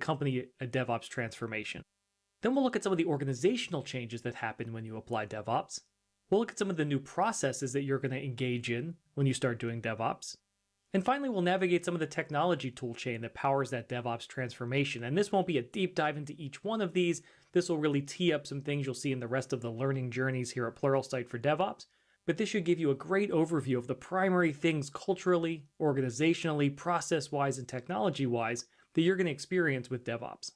accompany a DevOps transformation. Then we'll look at some of the organizational changes that happen when you apply DevOps. We'll look at some of the new processes that you're going to engage in when you start doing DevOps. And finally, we'll navigate some of the technology toolchain that powers that DevOps transformation. And this won't be a deep dive into each one of these. This will really tee up some things you'll see in the rest of the learning journeys here at Pluralsight for DevOps. But this should give you a great overview of the primary things culturally, organizationally, process-wise, and technology-wise that you're going to experience with DevOps.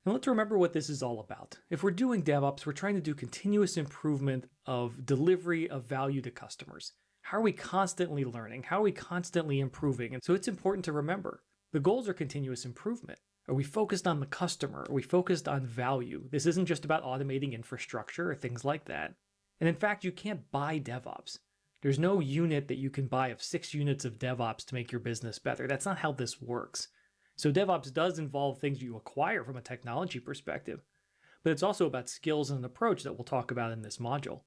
And let's remember what this is all about. If we're doing DevOps, we're trying to do continuous improvement of delivery of value to customers. How are we constantly learning? How are we constantly improving? And so it's important to remember, the goals are continuous improvement. Are we focused on the customer? Are we focused on value? This isn't just about automating infrastructure or things like that. And in fact, you can't buy DevOps. There's no unit that you can buy of 6 units of DevOps to make your business better. That's not how this works. So DevOps does involve things you acquire from a technology perspective, but it's also about skills and an approach that we'll talk about in this module.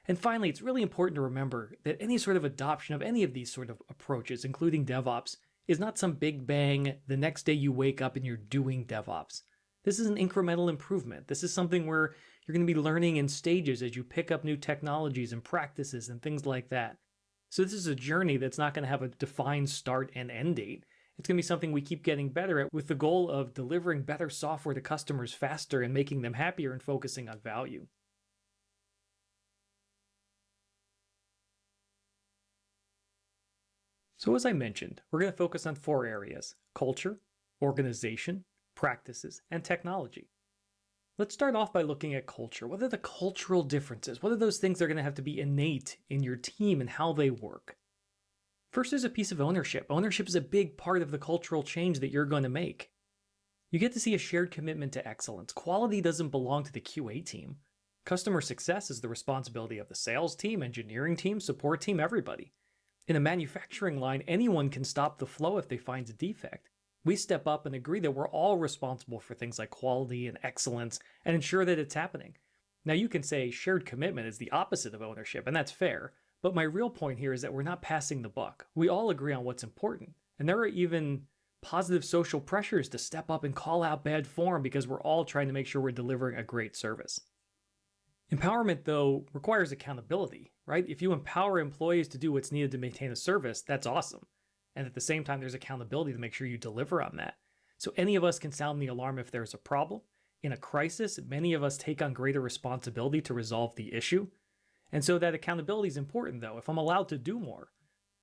And finally, it's really important to remember that any sort of adoption of any of these sort of approaches, including DevOps, is not some big bang, the next day you wake up and you're doing DevOps. This is an incremental improvement. This is something where you're going to be learning in stages as you pick up new technologies and practices and things like that. So this is a journey that's not going to have a defined start and end date. It's going to be something we keep getting better at with the goal of delivering better software to customers faster and making them happier and focusing on value. So as I mentioned, we're going to focus on 4 areas: culture, organization, practices, and technology. Let's start off by looking at culture. What are the cultural differences? What are those things that are going to have to be innate in your team and how they work? First, there's a piece of ownership. Ownership is a big part of the cultural change that you're going to make. You get to see a shared commitment to excellence. Quality doesn't belong to the QA team. Customer success is the responsibility of the sales team, engineering team, support team, everybody. In a manufacturing line, anyone can stop the flow if they find a defect. We step up and agree that we're all responsible for things like quality and excellence and ensure that it's happening. Now you can say shared commitment is the opposite of ownership, and that's fair. But my real point here is that we're not passing the buck. We all agree on what's important. And there are even positive social pressures to step up and call out bad form because we're all trying to make sure we're delivering a great service. Empowerment, though, requires accountability, right? If you empower employees to do what's needed to maintain a service, that's awesome. And at the same time, there's accountability to make sure you deliver on that. So any of us can sound the alarm if there's a problem. In a crisis, many of us take on greater responsibility to resolve the issue. And so that accountability is important, though. If I'm allowed to do more,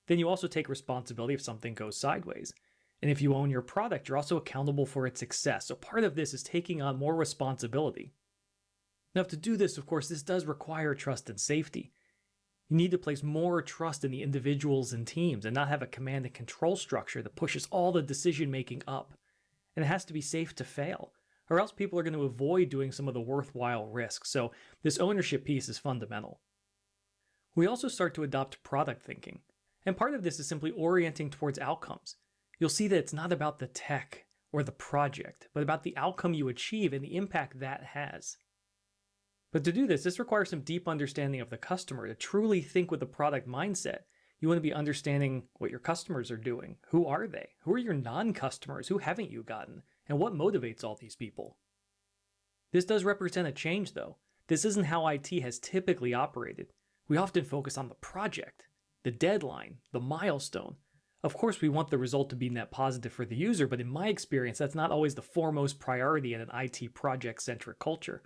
then you also take responsibility if something goes sideways. And if you own your product, you're also accountable for its success. So part of this is taking on more responsibility. Now, to do this, of course, this does require trust and safety. You need to place more trust in the individuals and teams and not have a command and control structure that pushes all the decision-making up. And it has to be safe to fail, or else people are going to avoid doing some of the worthwhile risks. So this ownership piece is fundamental. We also start to adopt product thinking. And part of this is simply orienting towards outcomes. You'll see that it's not about the tech or the project, but about the outcome you achieve and the impact that has. But to do this, this requires some deep understanding of the customer. To truly think with the product mindset, you want to be understanding what your customers are doing. Who are they? Who are your non-customers? Who haven't you gotten? And what motivates all these people? This does represent a change, though. This isn't how IT has typically operated. We often focus on the project, the deadline, the milestone. Of course, we want the result to be net positive for the user, but in my experience, that's not always the foremost priority in an IT project-centric culture.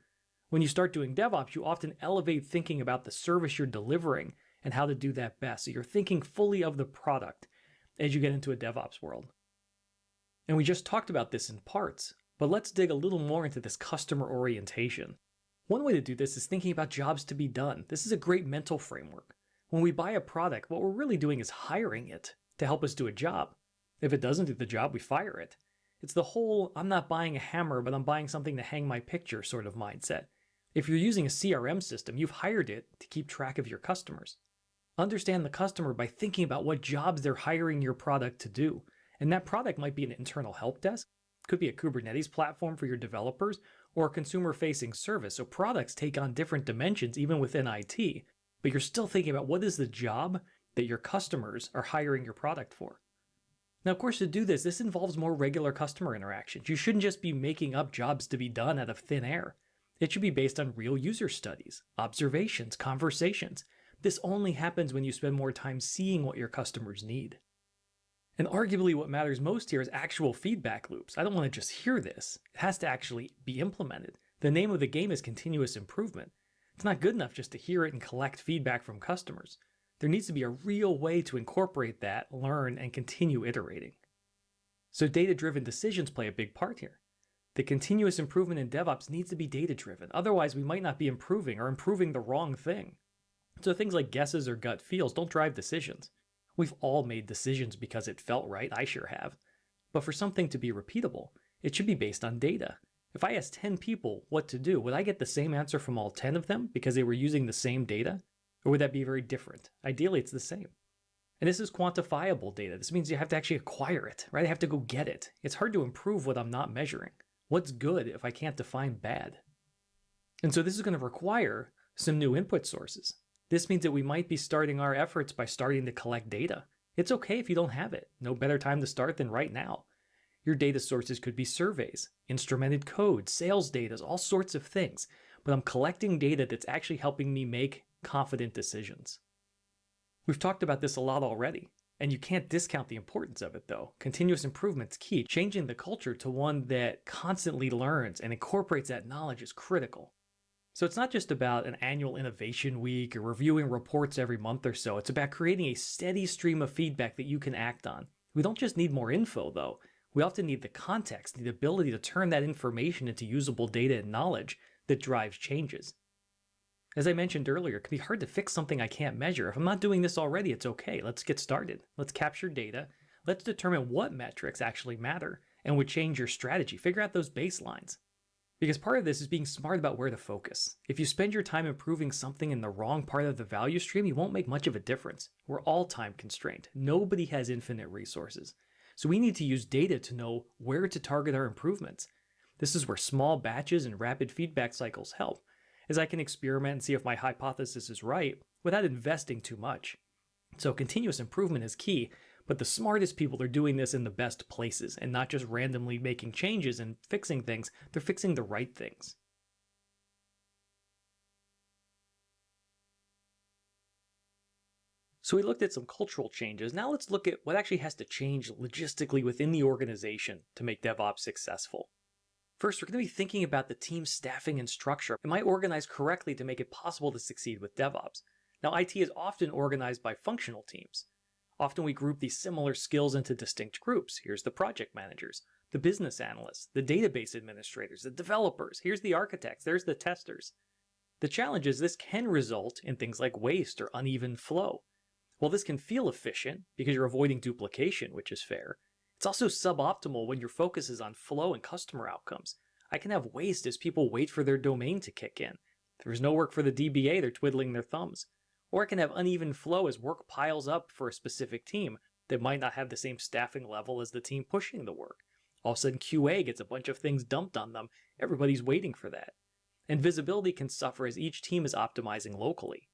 When you start doing DevOps, you often elevate thinking about the service you're delivering and how to do that best. So you're thinking fully of the product as you get into a DevOps world. And we just talked about this in parts, but let's dig a little more into this customer orientation. One way to do this is thinking about jobs to be done. This is a great mental framework. When we buy a product, what we're really doing is hiring it to help us do a job. If it doesn't do the job, we fire it. It's the whole, I'm not buying a hammer, but I'm buying something to hang my picture sort of mindset. If you're using a CRM system, you've hired it to keep track of your customers. Understand the customer by thinking about what jobs they're hiring your product to do. And that product might be an internal help desk, could be a Kubernetes platform for your developers, or a consumer-facing service. So products take on different dimensions even within IT, but you're still thinking about what is the job that your customers are hiring your product for. Now, of course, to do this, this involves more regular customer interactions. You shouldn't just be making up jobs to be done out of thin air. It should be based on real user studies, observations, conversations. This only happens when you spend more time seeing what your customers need. And arguably what matters most here is actual feedback loops. I don't want to just hear this. It has to actually be implemented. The name of the game is continuous improvement. It's not good enough just to hear it and collect feedback from customers. There needs to be a real way to incorporate that, learn, and continue iterating. So data-driven decisions play a big part here. The continuous improvement in DevOps needs to be data-driven. Otherwise, we might not be improving or improving the wrong thing. So things like guesses or gut feels don't drive decisions. We've all made decisions because it felt right. I sure have. But for something to be repeatable, it should be based on data. If I asked 10 people what to do, would I get the same answer from all 10 of them because they were using the same data? Or would that be very different? Ideally, it's the same. And this is quantifiable data. This means you have to actually acquire it, right? I have to go get it. It's hard to improve what I'm not measuring. What's good if I can't define bad? And so this is going to require some new input sources. This means that we might be starting our efforts by starting to collect data. It's okay if you don't have it. No better time to start than right now. Your data sources could be surveys, instrumented code, sales data, all sorts of things. But I'm collecting data that's actually helping me make confident decisions. We've talked about this a lot already, and you can't discount the importance of it though. Continuous improvement's key. Changing the culture to one that constantly learns and incorporates that knowledge is critical. So it's not just about an annual innovation week or reviewing reports every month or so. It's about creating a steady stream of feedback that you can act on. We don't just need more info though. We often need the context, the ability to turn that information into usable data and knowledge that drives changes. As I mentioned earlier, it can be hard to fix something I can't measure. If I'm not doing this already, it's okay. Let's get started. Let's capture data. Let's determine what metrics actually matter and would change your strategy. Figure out those baselines. Because part of this is being smart about where to focus. If you spend your time improving something in the wrong part of the value stream, you won't make much of a difference. We're all time constrained. Nobody has infinite resources. So we need to use data to know where to target our improvements. This is where small batches and rapid feedback cycles help, as I can experiment and see if my hypothesis is right without investing too much. So continuous improvement is key, but the smartest people are doing this in the best places and not just randomly making changes and fixing things. They're fixing the right things. So we looked at some cultural changes. Now let's look at what actually has to change logistically within the organization to make DevOps successful. First, we're going to be thinking about the team staffing and structure. Am I organized correctly to make it possible to succeed with DevOps? Now, IT is often organized by functional teams. Often we group these similar skills into distinct groups. Here's the project managers, the business analysts, the database administrators, the developers. Here's the architects, there's the testers. The challenge is this can result in things like waste or uneven flow. While this can feel efficient because you're avoiding duplication, which is fair, it's also suboptimal when your focus is on flow and customer outcomes. I can have waste as people wait for their domain to kick in. If there's no work for the DBA, they're twiddling their thumbs. Or I can have uneven flow as work piles up for a specific team that might not have the same staffing level as the team pushing the work. All of a sudden QA gets a bunch of things dumped on them. Everybody's waiting for that. And visibility can suffer as each team is optimizing locally.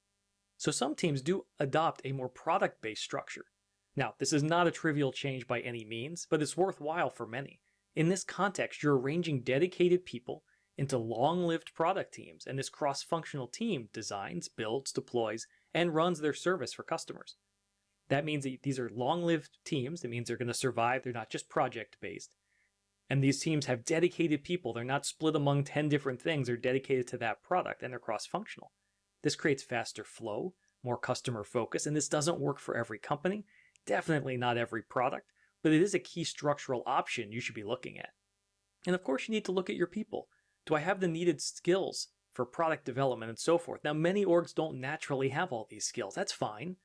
So some teams do adopt a more product-based structure. Now, this is not a trivial change by any means, but it's worthwhile for many. In this context, you're arranging dedicated people into long-lived product teams, and this cross-functional team designs, builds, deploys, and runs their service for customers. That means that these are long-lived teams. That means they're going to survive. They're not just project-based. And these teams have dedicated people. They're not split among 10 different things. They're dedicated to that product, and they're cross-functional. This creates faster flow, more customer focus, and this doesn't work for every company, definitely not every product, but it is a key structural option you should be looking at. And of course, you need to look at your people. Do I have the needed skills for product development and so forth? Now, many orgs don't naturally have all these skills. That's fine.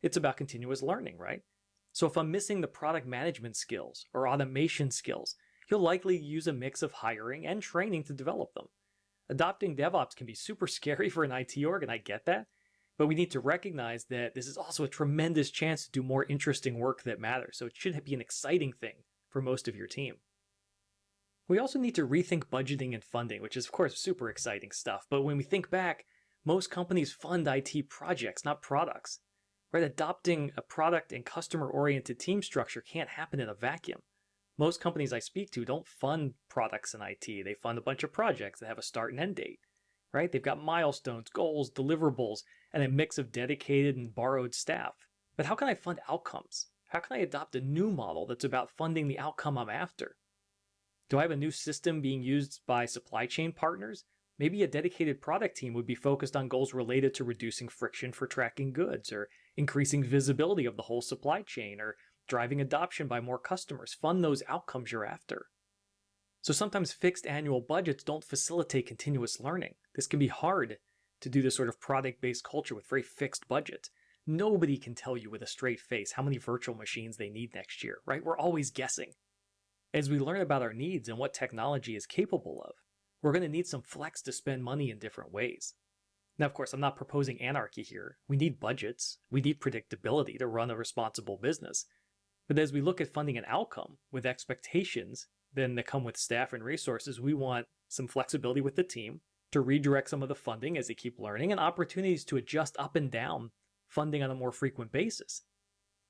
It's about continuous learning, right? So if I'm missing the product management skills or automation skills, you'll likely use a mix of hiring and training to develop them. Adopting DevOps can be super scary for an IT org, and I get that, but we need to recognize that this is also a tremendous chance to do more interesting work that matters, so it should be an exciting thing for most of your team. We also need to rethink budgeting and funding, which is of course super exciting stuff, but when we think back, most companies fund IT projects, not products. right? Adopting a product and customer-oriented team structure can't happen in a vacuum. Most companies I speak to don't fund products in IT. They fund a bunch of projects that have a start and end date, right? They've got milestones, goals, deliverables, and a mix of dedicated and borrowed staff. But how can I fund outcomes? How can I adopt a new model that's about funding the outcome I'm after? Do I have a new system being used by supply chain partners? Maybe a dedicated product team would be focused on goals related to reducing friction for tracking goods, or increasing visibility of the whole supply chain, or driving adoption by more customers. Fund those outcomes you're after. So sometimes fixed annual budgets don't facilitate continuous learning. This can be hard to do this sort of product-based culture with very fixed budgets. Nobody can tell you with a straight face how many virtual machines they need next year, right? We're always guessing. As we learn about our needs and what technology is capable of, we're going to need some flex to spend money in different ways. Now, of course, I'm not proposing anarchy here. We need budgets. We need predictability to run a responsible business. But as we look at funding an outcome with expectations then that come with staff and resources, we want some flexibility with the team to redirect some of the funding as they keep learning, and opportunities to adjust up and down funding on a more frequent basis.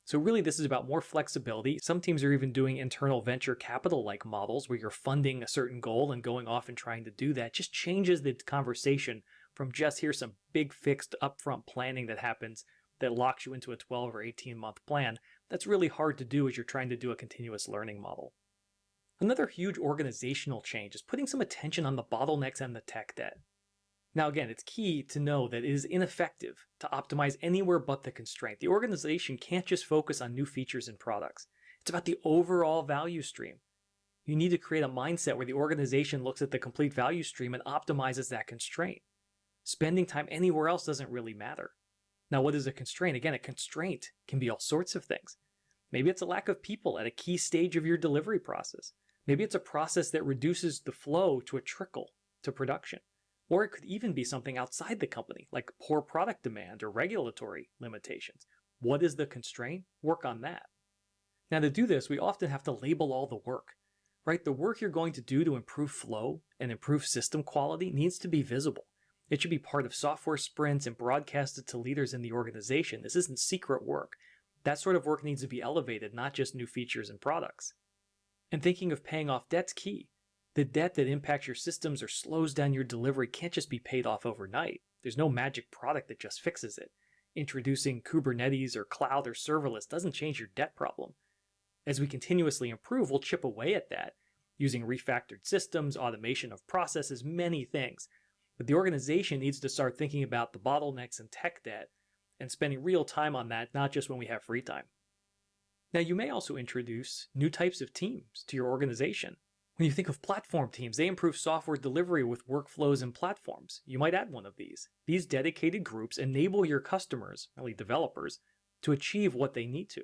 So really, this is about more flexibility. Some teams are even doing internal venture capital-like models where you're funding a certain goal and going off and trying to do that. Just changes the conversation from just here's some big fixed upfront planning that happens that locks you into a 12 or 18-month plan. That's really hard to do as you're trying to do a continuous learning model. Another huge organizational change is putting some attention on the bottlenecks and the tech debt. Now again, it's key to know that it is ineffective to optimize anywhere but the constraint. The organization can't just focus on new features and products. It's about the overall value stream. You need to create a mindset where the organization looks at the complete value stream and optimizes that constraint. Spending time anywhere else doesn't really matter. Now, what is a constraint? Again, a constraint can be all sorts of things. Maybe it's a lack of people at a key stage of your delivery process. Maybe it's a process that reduces the flow to a trickle to production. Or it could even be something outside the company, like poor product demand or regulatory limitations. What is the constraint? Work on that. Now, to do this, we often have to label all the work, right? The work you're going to do to improve flow and improve system quality needs to be visible. It should be part of software sprints and broadcasted to leaders in the organization. This isn't secret work. That sort of work needs to be elevated, not just new features and products. And thinking of paying off debt's key. The debt that impacts your systems or slows down your delivery can't just be paid off overnight. There's no magic product that just fixes it. Introducing Kubernetes or cloud or serverless doesn't change your debt problem. As we continuously improve, we'll chip away at that, using refactored systems, automation of processes, many things. But the organization needs to start thinking about the bottlenecks and tech debt and spending real time on that, not just when we have free time. Now, you may also introduce new types of teams to your organization. When you think of platform teams, they improve software delivery with workflows and platforms. You might add one of these. These dedicated groups enable your customers, really developers, to achieve what they need to.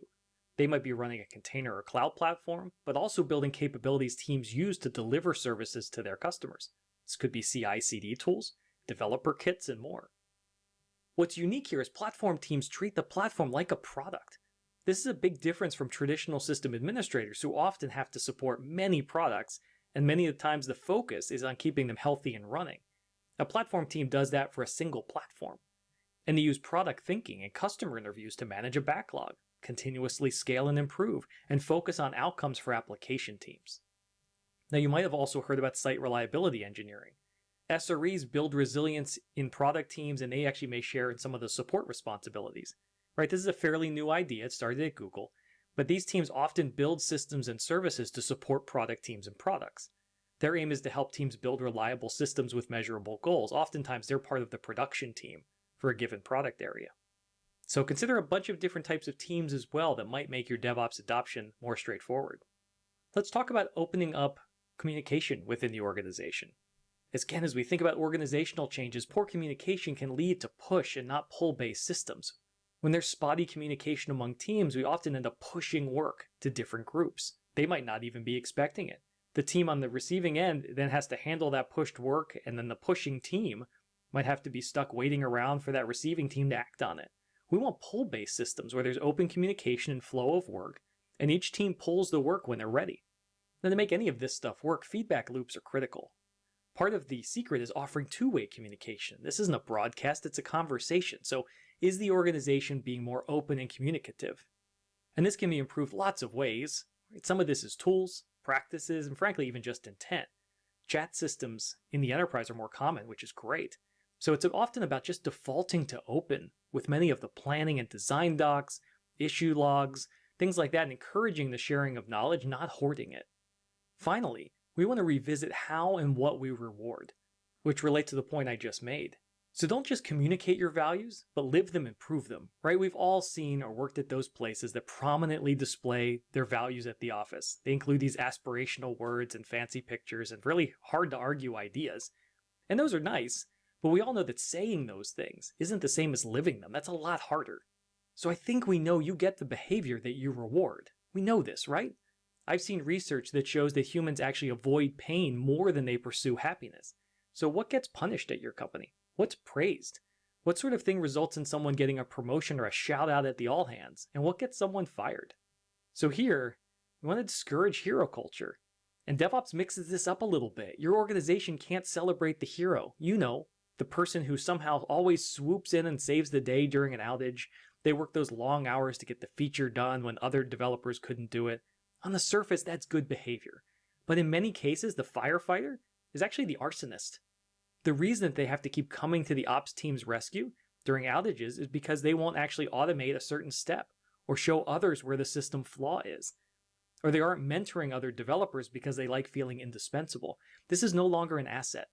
They might be running a container or cloud platform, but also building capabilities teams use to deliver services to their customers. This could be CI/CD tools, developer kits, and more. What's unique here is platform teams treat the platform like a product. This is a big difference from traditional system administrators who often have to support many products, and many of the times the focus is on keeping them healthy and running. A platform team does that for a single platform. And they use product thinking and customer interviews to manage a backlog, continuously scale and improve, and focus on outcomes for application teams. Now, you might have also heard about site reliability engineering. SREs build resilience in product teams, and they actually may share in some of the support responsibilities. Right, this is a fairly new idea. It started at Google, but these teams often build systems and services to support product teams and products. Their aim is to help teams build reliable systems with measurable goals. Oftentimes, they're part of the production team for a given product area. So consider a bunch of different types of teams as well that might make your DevOps adoption more straightforward. Let's talk about opening up communication within the organization. As we think about organizational changes, poor communication can lead to push and not pull-based systems. When there's spotty communication among teams, we often end up pushing work to different groups. They might not even be expecting it. The team on the receiving end then has to handle that pushed work, and then the pushing team might have to be stuck waiting around for that receiving team to act on it. We want pull-based systems where there's open communication and flow of work, and each team pulls the work when they're ready. Now, to make any of this stuff work, feedback loops are critical. Part of the secret is offering two-way communication. This isn't a broadcast, it's a conversation. So is the organization being more open and communicative? And this can be improved lots of ways. Right? Some of this is tools, practices, and frankly, even just intent. Chat systems in the enterprise are more common, which is great. So it's often about just defaulting to open with many of the planning and design docs, issue logs, things like that, and encouraging the sharing of knowledge, not hoarding it. Finally, we want to revisit how and what we reward, which relates to the point I just made. So don't just communicate your values, but live them and prove them, right? We've all seen or worked at those places that prominently display their values at the office. They include these aspirational words and fancy pictures and really hard to argue ideas. And those are nice, but we all know that saying those things isn't the same as living them. That's a lot harder. So I think we know you get the behavior that you reward. We know this, right? I've seen research that shows that humans actually avoid pain more than they pursue happiness. So what gets punished at your company? What's praised? What sort of thing results in someone getting a promotion or a shout out at the all hands? And what gets someone fired? So here, we want to discourage hero culture. And DevOps mixes this up a little bit. Your organization can't celebrate the hero. You know, the person who somehow always swoops in and saves the day during an outage. They work those long hours to get the feature done when other developers couldn't do it. On the surface, that's good behavior. But in many cases, the firefighter is actually the arsonist. The reason that they have to keep coming to the ops team's rescue during outages is because they won't actually automate a certain step or show others where the system flaw is. Or they aren't mentoring other developers because they like feeling indispensable. This is no longer an asset.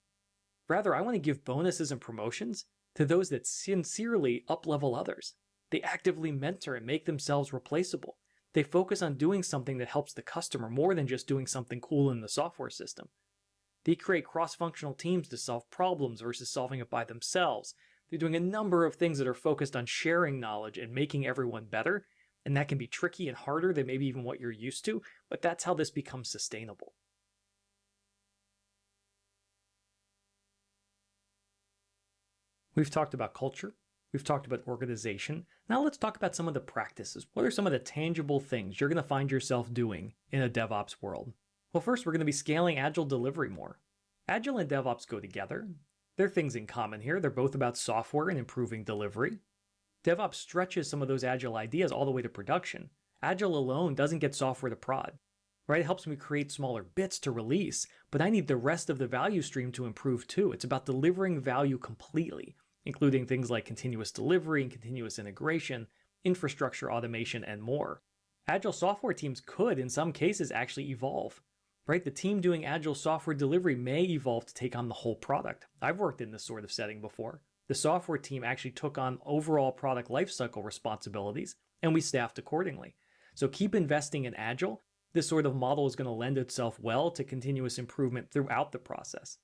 Rather, I want to give bonuses and promotions to those that sincerely up-level others. They actively mentor and make themselves replaceable. They focus on doing something that helps the customer more than just doing something cool in the software system. They create cross-functional teams to solve problems versus solving it by themselves. They're doing a number of things that are focused on sharing knowledge and making everyone better, and that can be tricky and harder than maybe even what you're used to, but that's how this becomes sustainable. We've talked about culture. We've talked about organization. Now let's talk about some of the practices. What are some of the tangible things you're going to find yourself doing in a DevOps world? Well, first, we're going to be scaling Agile delivery more. Agile and DevOps go together. There are things in common here. They're both about software and improving delivery. DevOps stretches some of those Agile ideas all the way to production. Agile alone doesn't get software to prod, right? It helps me create smaller bits to release, but I need the rest of the value stream to improve too. It's about delivering value completely, including things like continuous delivery and continuous integration, infrastructure automation, and more. Agile software teams could, in some cases, actually evolve. Right? The team doing Agile software delivery may evolve to take on the whole product. I've worked in this sort of setting before. The software team actually took on overall product lifecycle responsibilities, and we staffed accordingly. So keep investing in Agile. This sort of model is going to lend itself well to continuous improvement throughout the process.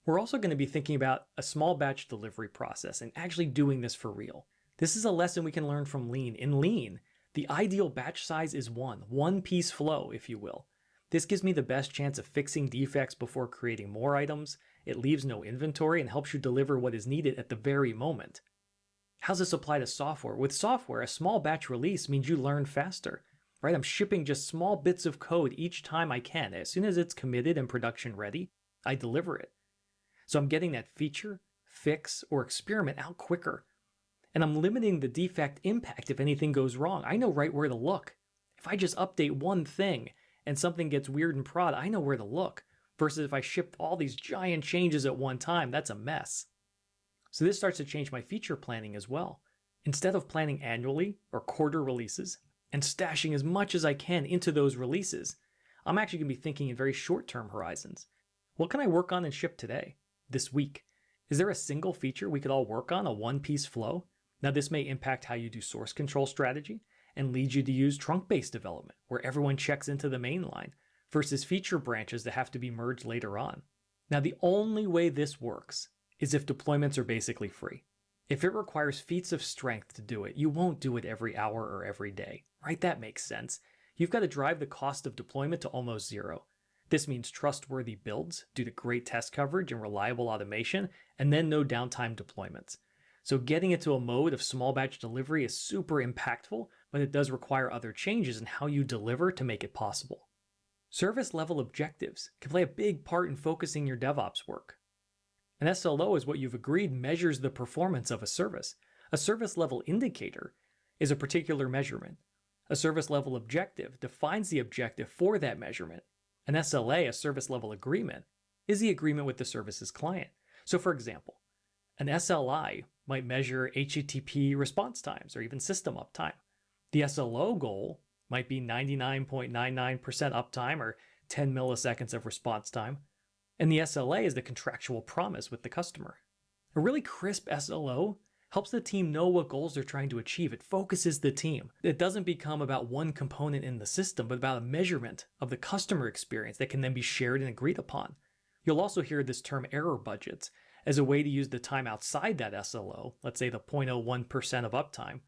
We're also going to be thinking about a small batch delivery process and actually doing this for real. This is a lesson we can learn from Lean. In Lean, the ideal batch size is one piece flow, if you will. This gives me the best chance of fixing defects before creating more items. It leaves no inventory and helps you deliver what is needed at the very moment. How's this apply to software? With software, a small batch release means you learn faster, right? I'm shipping just small bits of code each time I can. As soon as it's committed and production ready, I deliver it. So I'm getting that feature, fix, or experiment out quicker. And I'm limiting the defect impact if anything goes wrong. I know right where to look. If I just update one thing, and something gets weird in prod, I know where to look. Versus if I ship all these giant changes at one time, that's a mess. So this starts to change my feature planning as well. Instead of planning annually or quarter releases and stashing as much as I can into those releases, I'm actually going to be thinking in very short-term horizons. What can I work on and ship today, this week? Is there a single feature we could all work on, a one-piece flow? Now this may impact how you do source control strategy, and lead you to use trunk-based development, where everyone checks into the main line, versus feature branches that have to be merged later on. Now, the only way this works is if deployments are basically free. If it requires feats of strength to do it, you won't do it every hour or every day, right? That makes sense. You've got to drive the cost of deployment to almost zero. This means trustworthy builds due to great test coverage and reliable automation, and then no downtime deployments. So getting into a mode of small batch delivery is super impactful, but it does require other changes in how you deliver to make it possible. Service level objectives can play a big part in focusing your DevOps work. An SLO is what you've agreed measures the performance of a service. A service level indicator is a particular measurement. A service level objective defines the objective for that measurement. An SLA, a service level agreement, is the agreement with the service's client. So for example, an SLI might measure HTTP response times or even system uptime. The SLO goal might be 99.99% uptime or 10 milliseconds of response time. And the SLA is the contractual promise with the customer. A really crisp SLO helps the team know what goals they're trying to achieve. It focuses the team. It doesn't become about one component in the system, but about a measurement of the customer experience that can then be shared and agreed upon. You'll also hear this term error budgets as a way to use the time outside that SLO, let's say the 0.01% of uptime,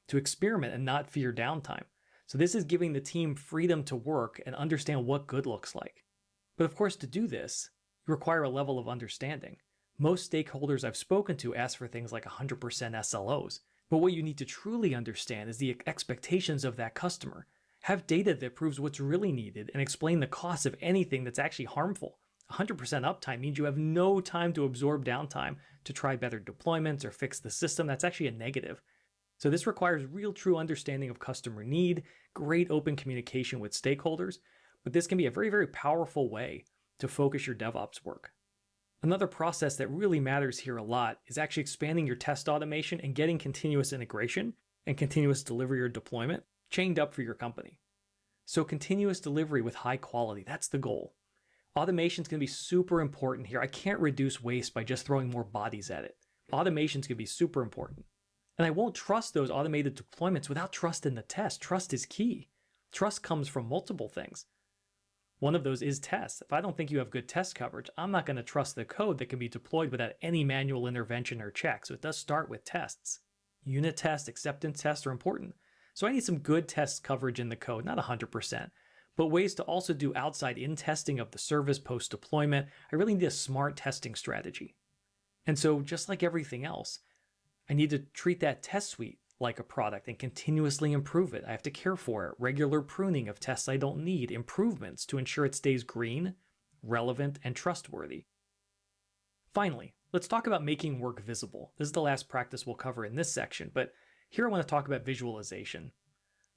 to experiment and not fear downtime. So this is giving the team freedom to work and understand what good looks like. But of course, to do this, you require a level of understanding. Most stakeholders I've spoken to ask for things like 100% SLOs, but what you need to truly understand is the expectations of that customer. Have data that proves what's really needed and explain the cost of anything that's actually harmful. 100% uptime means you have no time to absorb downtime to try better deployments or fix the system. That's actually a negative. So this requires real true understanding of customer need, great open communication with stakeholders, but this can be a very, very powerful way to focus your DevOps work. Another process that really matters here a lot is actually expanding your test automation and getting continuous integration and continuous delivery or deployment chained up for your company. So continuous delivery with high quality, that's the goal. Automation is going to be super important here. I can't reduce waste by just throwing more bodies at it. Automation is going to be super important. And I won't trust those automated deployments without trust in the test. Trust is key. Trust comes from multiple things. One of those is tests. If I don't think you have good test coverage, I'm not going to trust the code that can be deployed without any manual intervention or check. So it does start with tests. Unit tests, acceptance tests are important. So I need some good test coverage in the code, not 100%, but ways to also do outside-in testing of the service post-deployment. I really need a smart testing strategy. And so just like everything else, I need to treat that test suite like a product and continuously improve it. I have to care for it, regular pruning of tests I don't need, improvements to ensure it stays green, relevant, and trustworthy. Finally, let's talk about making work visible. This is the last practice we'll cover in this section, but here I want to talk about visualization.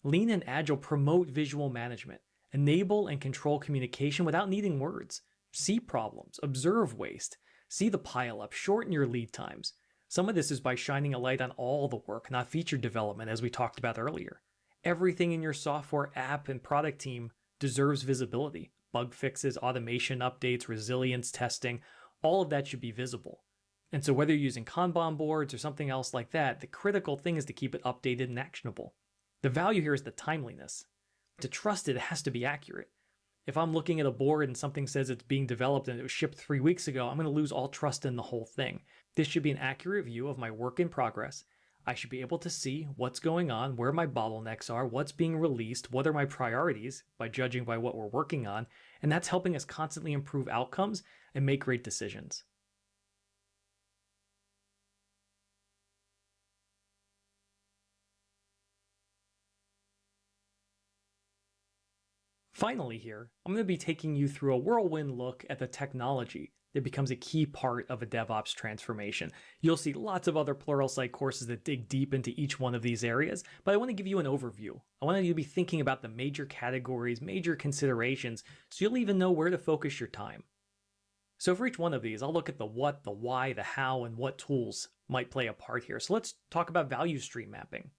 Lean and Agile promote visual management, enable and control communication without needing words. See problems, observe waste, see the pileup, shorten your lead times. Some of this is by shining a light on all the work, not feature development, as we talked about earlier. Everything in your software, app, and product team deserves visibility. Bug fixes, automation updates, resilience testing, all of that should be visible. And so whether you're using Kanban boards or something else like that, the critical thing is to keep it updated and actionable. The value here is the timeliness. To trust it, it has to be accurate. If I'm looking at a board and something says it's being developed and it was shipped 3 weeks ago, I'm going to lose all trust in the whole thing. This should be an accurate view of my work in progress. I should be able to see what's going on, where my bottlenecks are, what's being released, what are my priorities by judging by what we're working on, and that's helping us constantly improve outcomes and make great decisions. Finally here, I'm going to be taking you through a whirlwind look at the technology that becomes a key part of a DevOps transformation. You'll see lots of other Pluralsight courses that dig deep into each one of these areas, but I want to give you an overview. I want you to be thinking about the major categories, major considerations, so you'll even know where to focus your time. So for each one of these, I'll look at the what, the why, the how, and what tools might play a part here. So let's talk about value stream mapping.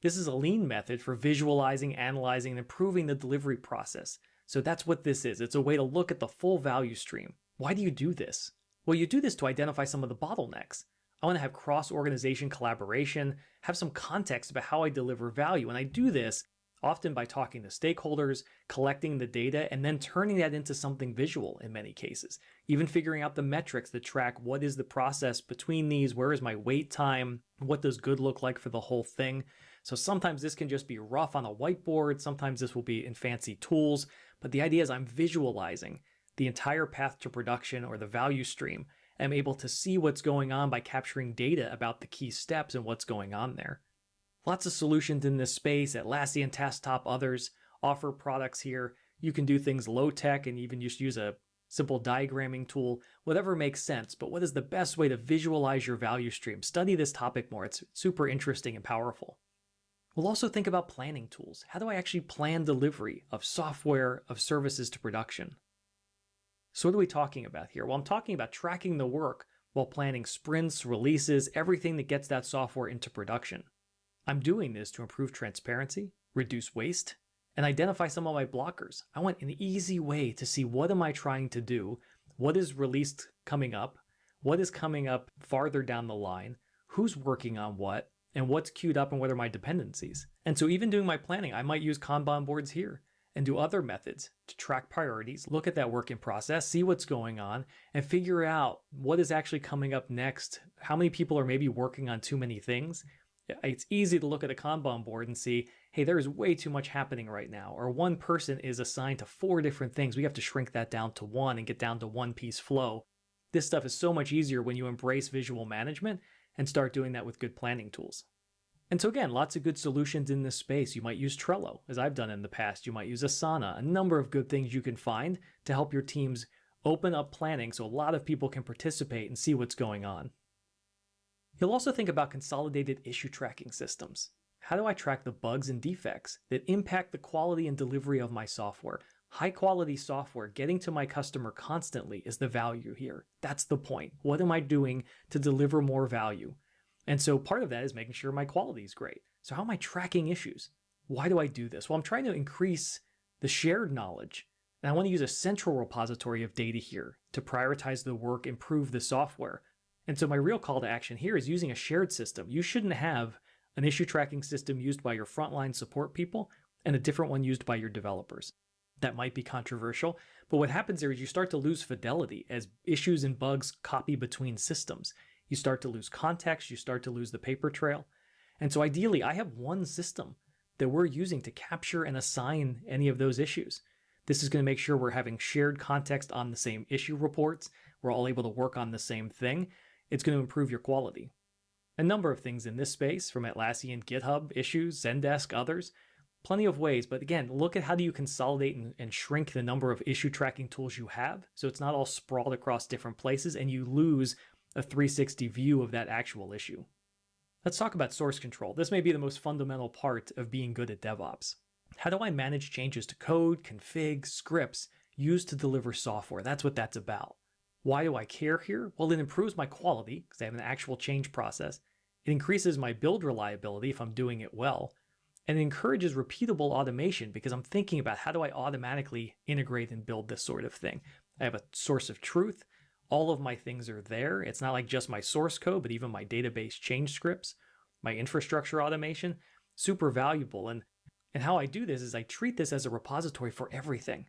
This is a lean method for visualizing, analyzing, and improving the delivery process. So that's what this is. It's a way to look at the full value stream. Why do you do this? Well, you do this to identify some of the bottlenecks. I want to have cross-organization collaboration, have some context about how I deliver value, and I do this often by talking to stakeholders, collecting the data, and then turning that into something visual in many cases. Even figuring out the metrics that track what is the process between these, where is my wait time, what does good look like for the whole thing. So sometimes this can just be rough on a whiteboard, sometimes this will be in fancy tools, but the idea is I'm visualizing the entire path to production or the value stream. I'm able to see what's going on by capturing data about the key steps and what's going on there. Lots of solutions in this space. Atlassian, TaskTop, others offer products here. You can do things low tech and even just use a simple diagramming tool, whatever makes sense, but what is the best way to visualize your value stream? Study this topic more. It's super interesting and powerful. We'll also think about planning tools. How do I actually plan delivery of software, of services to production? So what are we talking about here? Well, I'm talking about tracking the work while planning sprints, releases, everything that gets that software into production. I'm doing this to improve transparency, reduce waste, and identify some of my blockers. I want an easy way to see what am I trying to do, what is released coming up, what is coming up farther down the line, who's working on what, and what's queued up and what are my dependencies. And so even doing my planning, I might use Kanban boards here and do other methods to track priorities, look at that work in process, see what's going on, and figure out what is actually coming up next, how many people are maybe working on too many things. It's easy to look at a Kanban board and see, hey, there is way too much happening right now, or one person is assigned to 4 different things. We have to shrink that down to 1 and get down to one-piece flow. This stuff is so much easier when you embrace visual management and start doing that with good planning tools. And so again, lots of good solutions in this space. You might use Trello, as I've done in the past. You might use Asana, a number of good things you can find to help your teams open up planning so a lot of people can participate and see what's going on. You'll also think about consolidated issue tracking systems. How do I track the bugs and defects that impact the quality and delivery of my software? High quality software getting to my customer constantly is the value here. That's the point. What am I doing to deliver more value? And so part of that is making sure my quality is great. So how am I tracking issues? Why do I do this? Well, I'm trying to increase the shared knowledge. And I want to use a central repository of data here to prioritize the work, improve the software. And so my real call to action here is using a shared system. You shouldn't have an issue tracking system used by your frontline support people and a different one used by your developers. That might be controversial, but what happens there is you start to lose fidelity as issues and bugs copy between systems. You start to lose context, you start to lose the paper trail. And so ideally, I have one system that we're using to capture and assign any of those issues. This is going to make sure we're having shared context on the same issue reports. We're all able to work on the same thing. It's going to improve your quality. A number of things in this space, from Atlassian, GitHub, issues, Zendesk, others. Plenty of ways, but again, look at how do you consolidate and shrink the number of issue tracking tools you have so it's not all sprawled across different places and you lose a 360 view of that actual issue. Let's talk about source control. This may be the most fundamental part of being good at DevOps. How do I manage changes to code, config, scripts used to deliver software? That's what that's about. Why do I care here? Well, it improves my quality because I have an actual change process. It increases my build reliability if I'm doing it well. And it encourages repeatable automation because I'm thinking about how do I automatically integrate and build this sort of thing. I have a source of truth. All of my things are there. It's not like just my source code, but even my database change scripts, my infrastructure automation, super valuable. And how I do this is I treat this as a repository for everything.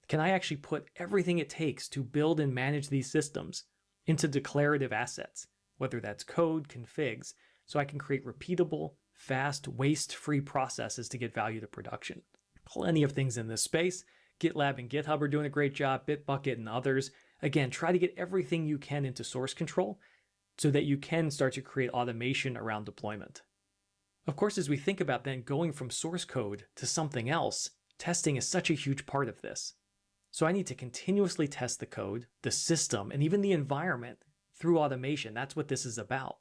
Can I actually put everything it takes to build and manage these systems into declarative assets, whether that's code, configs, so I can create repeatable, fast, waste-free processes to get value to production. Plenty of things in this space. GitLab and GitHub are doing a great job, Bitbucket and others. Again, try to get everything you can into source control so that you can start to create automation around deployment. Of course, as we think about then going from source code to something else, testing is such a huge part of this. So I need to continuously test the code, the system, and even the environment through automation. That's what this is about.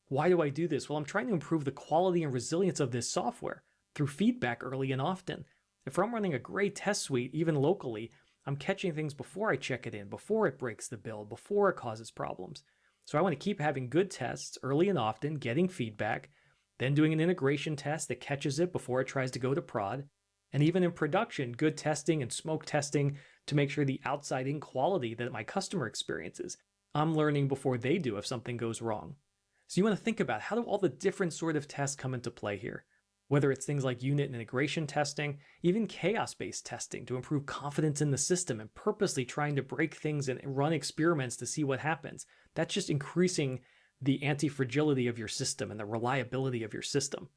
Why do I do this? Well, I'm trying to improve the quality and resilience of this software through feedback early and often. If I'm running a great test suite, even locally, I'm catching things before I check it in, before it breaks the build, before it causes problems. So I want to keep having good tests early and often, getting feedback, then doing an integration test that catches it before it tries to go to prod, and even in production, good testing and smoke testing to make sure the outside-in quality that my customer experiences, I'm learning before they do if something goes wrong. So you want to think about how do all the different sort of tests come into play here? Whether it's things like unit and integration testing, even chaos-based testing to improve confidence in the system and purposely trying to break things and run experiments to see what happens. That's just increasing the anti-fragility of your system and the reliability of your system.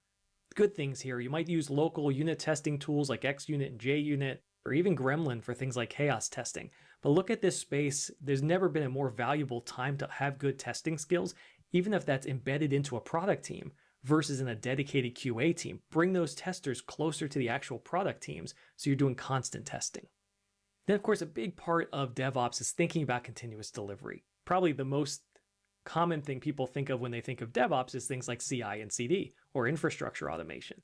Good things here, you might use local unit testing tools like XUnit and JUnit, or even Gremlin for things like chaos testing. But look at this space, there's never been a more valuable time to have good testing skills, even if that's embedded into a product team versus in a dedicated QA team. Bring those testers closer to the actual product teams so you're doing constant testing. Then, of course, a big part of DevOps is thinking about continuous delivery. Probably the most common thing people think of when they think of DevOps is things like CI and CD, or infrastructure automation.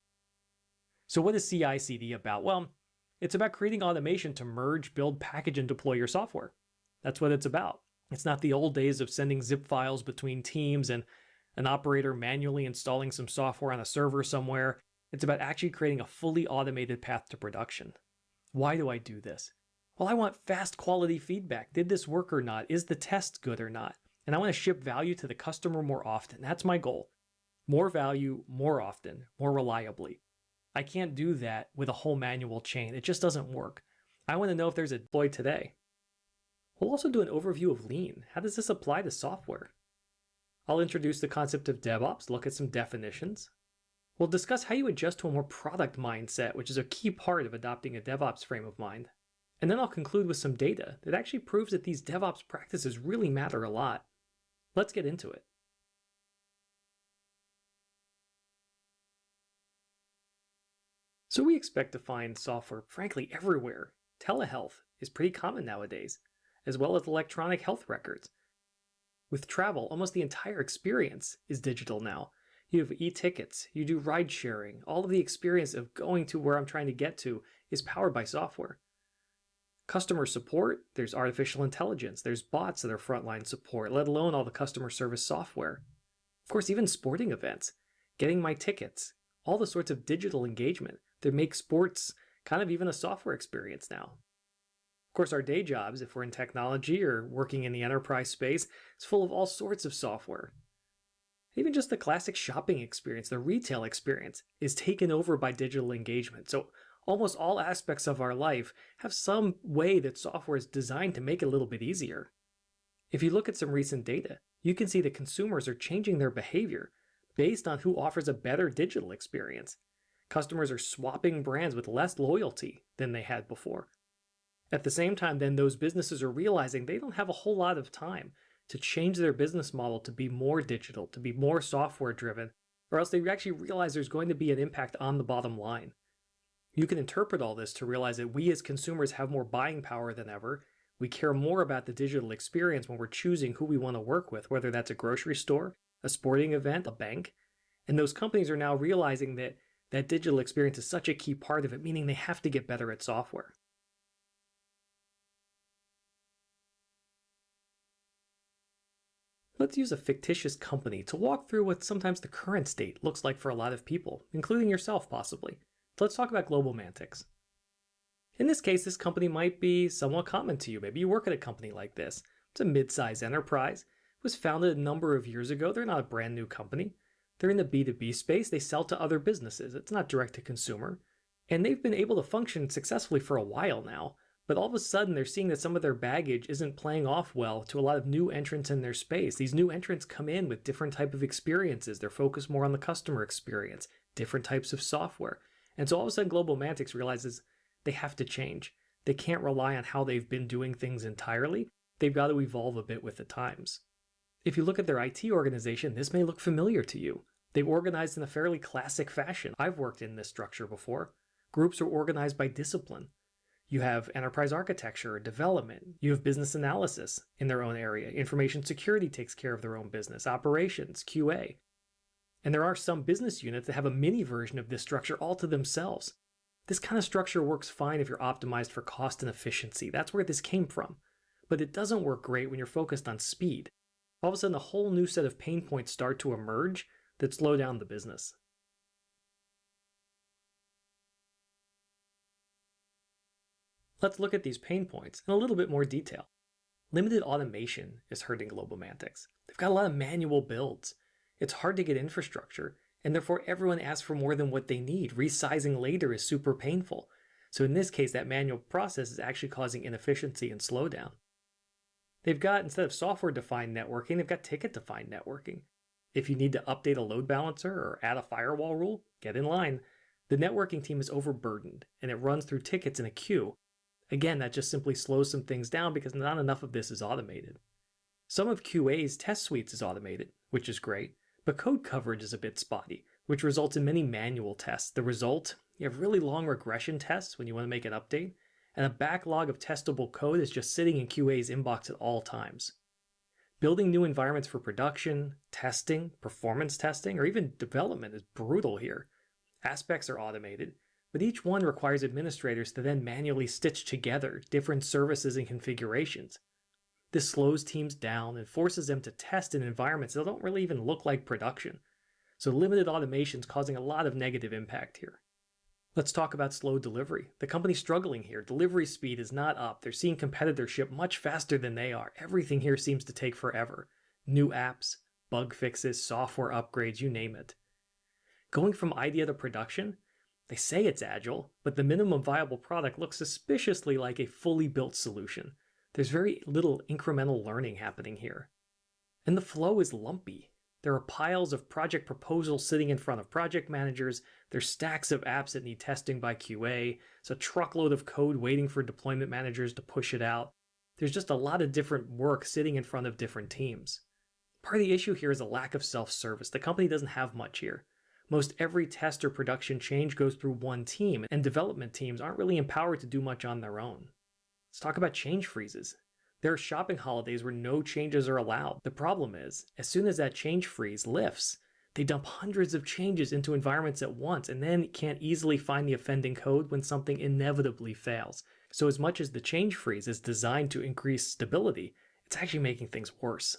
So what is CI/CD about? Well, it's about creating automation to merge, build, package, and deploy your software. That's what it's about. It's not the old days of sending zip files between teams and an operator manually installing some software on a server somewhere. It's about actually creating a fully automated path to production. Why do I do this? Well, I want fast quality feedback. Did this work or not? Is the test good or not? And I want to ship value to the customer more often. That's my goal. More value, more often, more reliably. I can't do that with a whole manual chain. It just doesn't work. I want to know if there's a deploy today. We'll also do an overview of Lean. How does this apply to software? I'll introduce the concept of DevOps, look at some definitions. We'll discuss how you adjust to a more product mindset, which is a key part of adopting a DevOps frame of mind. And then I'll conclude with some data that actually proves that these DevOps practices really matter a lot. Let's get into it. So we expect to find software, frankly, everywhere. Telehealth is pretty common nowadays, as well as electronic health records. With travel, almost the entire experience is digital now. You have e-tickets, you do ride sharing, all of the experience of going to where I'm trying to get to is powered by software. Customer support, there's artificial intelligence, there's bots that are frontline support, let alone all the customer service software. Of course, even sporting events, getting my tickets, all the sorts of digital engagement that make sports kind of even a software experience now. Of course, our day jobs, if we're in technology or working in the enterprise space, is full of all sorts of software. Even just the classic shopping experience, the retail experience, is taken over by digital engagement. So almost all aspects of our life have some way that software is designed to make it a little bit easier. If you look at some recent data, you can see that consumers are changing their behavior based on who offers a better digital experience. Customers are swapping brands with less loyalty than they had before. At the same time, then, those businesses are realizing they don't have a whole lot of time to change their business model to be more digital, to be more software driven, or else they actually realize there's going to be an impact on the bottom line. You can interpret all this to realize that we as consumers have more buying power than ever. We care more about the digital experience when we're choosing who we want to work with, whether that's a grocery store, a sporting event, a bank. And those companies are now realizing that that digital experience is such a key part of it, meaning they have to get better at software. Let's use a fictitious company to walk through what sometimes the current state looks like for a lot of people, including yourself possibly. Let's talk about Global Mantix. In this case, this company might be somewhat common to you. Maybe you work at a company like this. It's a mid-sized enterprise. It was founded a number of years ago. They're not a brand new company. They're in the B2B space. They sell to other businesses. It's not direct to consumer. And they've been able to function successfully for a while now. But all of a sudden, they're seeing that some of their baggage isn't playing off well to a lot of new entrants in their space. These new entrants come in with different type of experiences. They're focused more on the customer experience, different types of software. And so all of a sudden, Global Mantix realizes they have to change. They can't rely on how they've been doing things entirely. They've got to evolve a bit with the times. If you look at their IT organization, this may look familiar to you. They've organized in a fairly classic fashion. I've worked in this structure before. Groups are organized by discipline. You have enterprise architecture, development. You have business analysis in their own area. Information security takes care of their own business. Operations, QA. And there are some business units that have a mini version of this structure all to themselves. This kind of structure works fine if you're optimized for cost and efficiency. That's where this came from. But it doesn't work great when you're focused on speed. All of a sudden, a whole new set of pain points start to emerge that slow down the business. Let's look at these pain points in a little bit more detail. Limited automation is hurting Global Mantix. They've got a lot of manual builds. It's hard to get infrastructure, and therefore everyone asks for more than what they need. Resizing later is super painful. So in this case, that manual process is actually causing inefficiency and slowdown. They've got, instead of software-defined networking, they've got ticket-defined networking. If you need to update a load balancer or add a firewall rule, get in line. The networking team is overburdened, and it runs through tickets in a queue. Again, that just simply slows some things down because not enough of this is automated. Some of QA's test suites is automated, which is great, but code coverage is a bit spotty, which results in many manual tests. The result, you have really long regression tests when you want to make an update, and a backlog of testable code is just sitting in QA's inbox at all times. Building new environments for production, testing, performance testing, or even development is brutal here. Aspects are automated, but each one requires administrators to then manually stitch together different services and configurations. This slows teams down and forces them to test in environments that don't really even look like production. So limited automation is causing a lot of negative impact here. Let's talk about slow delivery. The company's struggling here. Delivery speed is not up. They're seeing competitors ship much faster than they are. Everything here seems to take forever. New apps, bug fixes, software upgrades, you name it. Going from idea to production, they say it's agile, but the minimum viable product looks suspiciously like a fully built solution. There's very little incremental learning happening here. And the flow is lumpy. There are piles of project proposals sitting in front of project managers. There's stacks of apps that need testing by QA. It's a truckload of code waiting for deployment managers to push it out. There's just a lot of different work sitting in front of different teams. Part of the issue here is a lack of self-service. The company doesn't have much here. Most every test or production change goes through one team, and development teams aren't really empowered to do much on their own. Let's talk about change freezes. There are shopping holidays where no changes are allowed. The problem is, as soon as that change freeze lifts, they dump hundreds of changes into environments at once and then can't easily find the offending code when something inevitably fails. So as much as the change freeze is designed to increase stability, it's actually making things worse.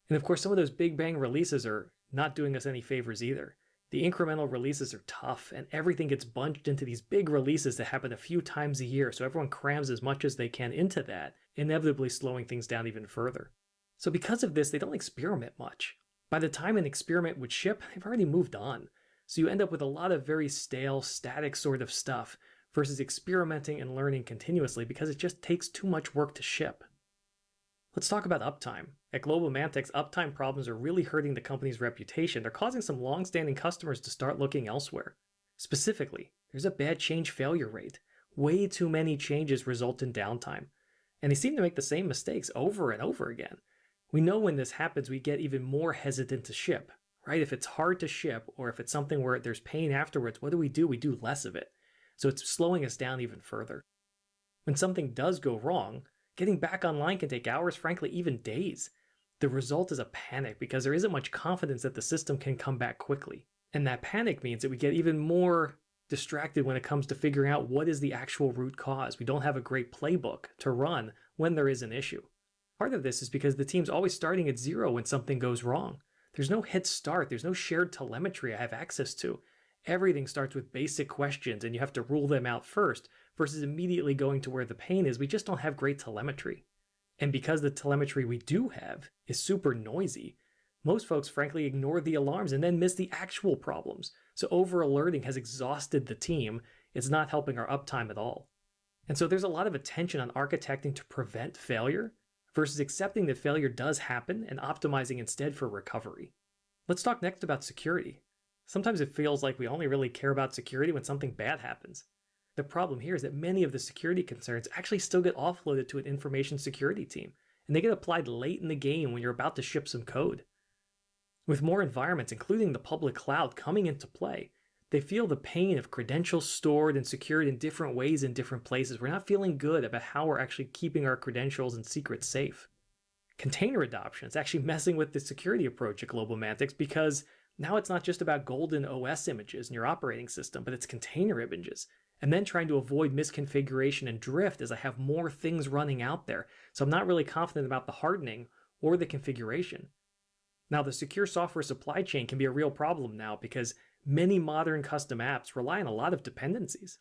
And of course, some of those big bang releases are not doing us any favors either. The incremental releases are tough, and everything gets bunched into these big releases that happen a few times a year, so everyone crams as much as they can into that, inevitably slowing things down even further. So because of this, they don't experiment much. By the time an experiment would ship, they've already moved on. So you end up with a lot of very stale, static sort of stuff, versus experimenting and learning continuously because it just takes too much work to ship. Let's talk about uptime. At Global Mantix, uptime problems are really hurting the company's reputation. They're causing some long-standing customers to start looking elsewhere. Specifically, there's a bad change failure rate. Way too many changes result in downtime. And they seem to make the same mistakes over and over again. We know when this happens, we get even more hesitant to ship, right? If it's hard to ship, or if it's something where there's pain afterwards, what do? We do less of it. So it's slowing us down even further. When something does go wrong, getting back online can take hours, frankly, even days. The result is a panic because there isn't much confidence that the system can come back quickly. And that panic means that we get even more distracted when it comes to figuring out what is the actual root cause. We don't have a great playbook to run when there is an issue. Part of this is because the team's always starting at zero when something goes wrong. There's no head start. There's no shared telemetry I have access to. Everything starts with basic questions and you have to rule them out first versus immediately going to where the pain is. We just don't have great telemetry. And because the telemetry we do have is super noisy, most folks frankly ignore the alarms and then miss the actual problems. So over-alerting has exhausted the team. It's not helping our uptime at all. And so there's a lot of attention on architecting to prevent failure versus accepting that failure does happen and optimizing instead for recovery. Let's talk next about security. Sometimes it feels like we only really care about security when something bad happens. The problem here is that many of the security concerns actually still get offloaded to an information security team, and they get applied late in the game when you're about to ship some code. With more environments, including the public cloud, coming into play, they feel the pain of credentials stored and secured in different ways in different places. We're not feeling good about how we're actually keeping our credentials and secrets safe. Container adoption is actually messing with the security approach at Global Mantix because now it's not just about golden OS images in your operating system, but it's container images. And then trying to avoid misconfiguration and drift as I have more things running out there. So I'm not really confident about the hardening or the configuration. Now, the secure software supply chain can be a real problem now because many modern custom apps rely on a lot of dependencies.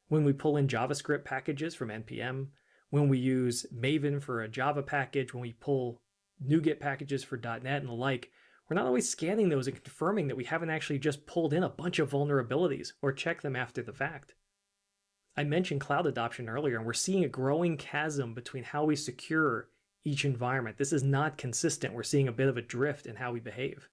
When we pull in JavaScript packages from NPM, when we use Maven for a Java package, when we pull NuGet packages for .NET and the like, we're not always scanning those and confirming that we haven't actually just pulled in a bunch of vulnerabilities or checked them after the fact. I mentioned cloud adoption earlier, and we're seeing a growing chasm between how we secure each environment. This is not consistent. We're seeing a bit of a drift in how we behave.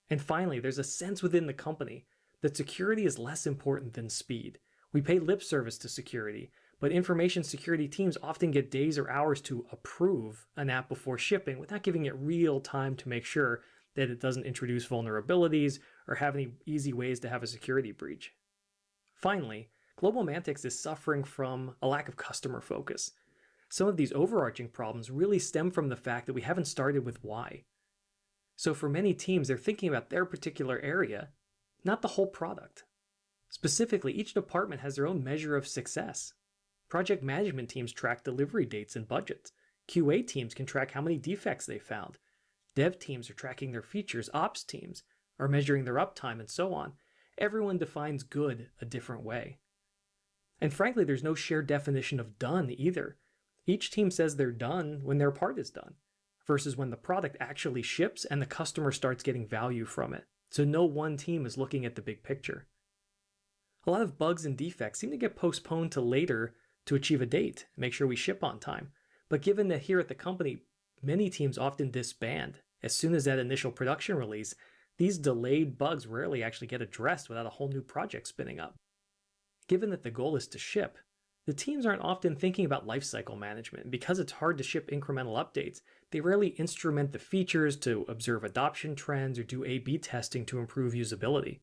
And finally, there's a sense within the company that security is less important than speed. We pay lip service to security, but information security teams often get days or hours to approve an app before shipping without giving it real time to make sure that it doesn't introduce vulnerabilities or have any easy ways to have a security breach. Finally, Global Mantix is suffering from a lack of customer focus. Some of these overarching problems really stem from the fact that we haven't started with why. So for many teams, they're thinking about their particular area, not the whole product. Specifically, each department has their own measure of success. Project management teams track delivery dates and budgets. QA teams can track how many defects they found. Dev teams are tracking their features. Ops teams are measuring their uptime, and so on. Everyone defines good a different way. And frankly, there's no shared definition of done either. Each team says they're done when their part is done, versus when the product actually ships and the customer starts getting value from it. So no one team is looking at the big picture. A lot of bugs and defects seem to get postponed to later to achieve a date, make sure we ship on time. But given that here at the company, many teams often disband as soon as that initial production release, these delayed bugs rarely actually get addressed without a whole new project spinning up. Given that the goal is to ship, the teams aren't often thinking about lifecycle management, and because it's hard to ship incremental updates, they rarely instrument the features to observe adoption trends or do A/B testing to improve usability.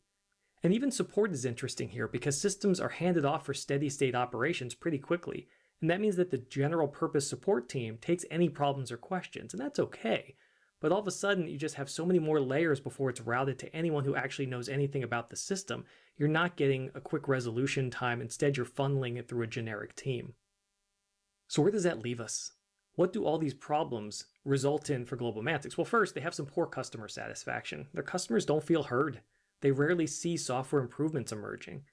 And even support is interesting here because systems are handed off for steady state operations pretty quickly, and that means that the general purpose support team takes any problems or questions, and that's okay. But all of a sudden, you just have so many more layers before it's routed to anyone who actually knows anything about the system. You're not getting a quick resolution time. Instead, you're funneling it through a generic team. So where does that leave us? What do all these problems result in for Global Mantix? Well, first, they have some poor customer satisfaction. Their customers don't feel heard. They rarely see software improvements emerging.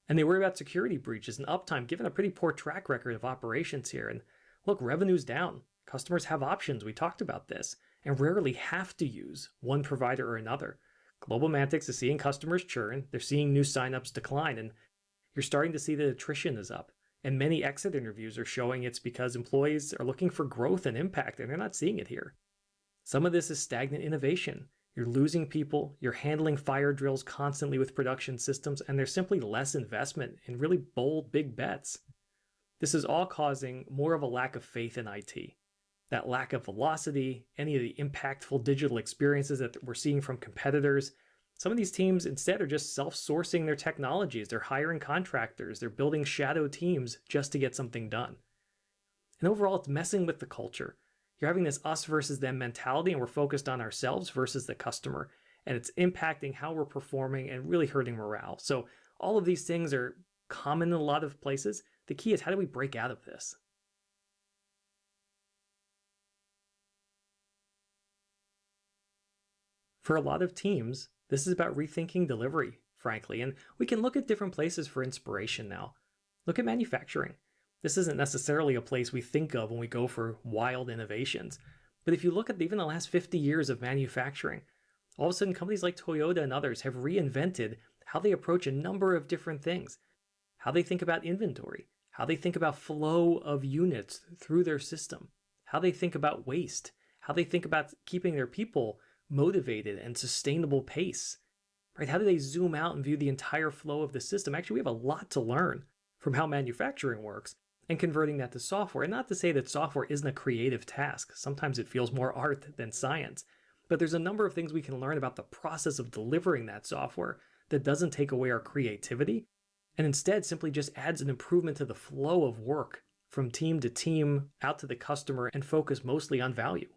And they worry about security breaches and uptime, given a pretty poor track record of operations here. And look, revenue's down. Customers have options. We talked about this. And rarely have to use one provider or another. Global Mantix is seeing customers churn, they're seeing new signups decline, and you're starting to see that attrition is up. And many exit interviews are showing it's because employees are looking for growth and impact, and they're not seeing it here. Some of this is stagnant innovation. You're losing people, you're handling fire drills constantly with production systems, and there's simply less investment in really bold, big bets. This is all causing more of a lack of faith in IT. That lack of velocity, any of the impactful digital experiences that we're seeing from competitors. Some of these teams instead are just self-sourcing their technologies. They're hiring contractors. They're building shadow teams just to get something done. And overall, it's messing with the culture. You're having this us versus them mentality, and we're focused on ourselves versus the customer. And it's impacting how we're performing and really hurting morale. So all of these things are common in a lot of places. The key is, how do we break out of this? For a lot of teams, this is about rethinking delivery, frankly, and we can look at different places for inspiration now. Look at manufacturing. This isn't necessarily a place we think of when we go for wild innovations, but if you look at even the last 50 years of manufacturing, all of a sudden companies like Toyota and others have reinvented how they approach a number of different things. How they think about inventory, how they think about flow of units through their system, how they think about waste, how they think about keeping their people motivated and sustainable pace, right? How do they zoom out and view the entire flow of the system? Actually, we have a lot to learn from how manufacturing works and converting that to software. And not to say that software isn't a creative task. Sometimes it feels more art than science. But there's a number of things we can learn about the process of delivering that software that doesn't take away our creativity and instead simply just adds an improvement to the flow of work from team to team out to the customer and focus mostly on value.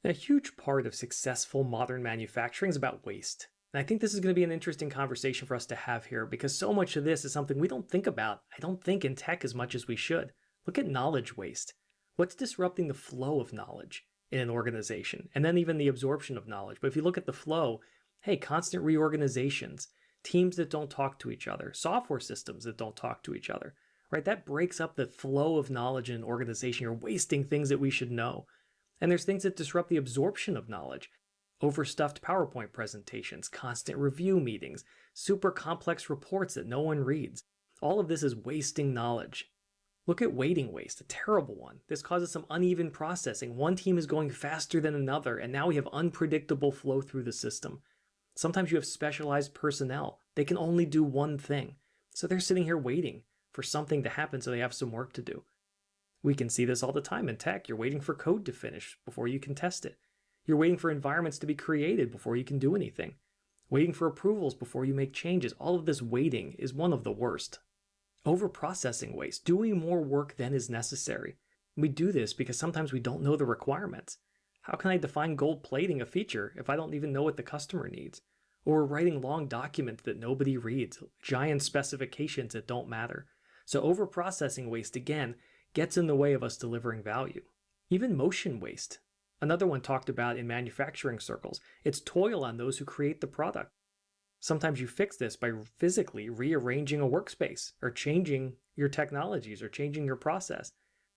A huge part of successful modern manufacturing is about waste. And I think this is going to be an interesting conversation for us to have here because so much of this is something we don't think about, I don't think, in tech as much as we should. Look at knowledge waste. What's disrupting the flow of knowledge in an organization? And then even the absorption of knowledge. But if you look at the flow, hey, constant reorganizations, teams that don't talk to each other, software systems that don't talk to each other, right? That breaks up the flow of knowledge in an organization. You're wasting things that we should know. And there's things that disrupt the absorption of knowledge. Overstuffed PowerPoint presentations, constant review meetings, super complex reports that no one reads. All of this is wasting knowledge. Look at waiting waste, a terrible one. This causes some uneven processing. One team is going faster than another, and now we have unpredictable flow through the system. Sometimes you have specialized personnel. They can only do one thing. So they're sitting here waiting for something to happen so they have some work to do. We can see this all the time in tech. You're waiting for code to finish before you can test it. You're waiting for environments to be created before you can do anything. Waiting for approvals before you make changes. All of this waiting is one of the worst. Overprocessing waste, doing more work than is necessary. We do this because sometimes we don't know the requirements. How can I define gold plating a feature if I don't even know what the customer needs? Or we're writing long documents that nobody reads, giant specifications that don't matter. So overprocessing waste, again, gets in the way of us delivering value. Even motion waste. Another one talked about in manufacturing circles. It's toil on those who create the product. Sometimes you fix this by physically rearranging a workspace or changing your technologies or changing your process.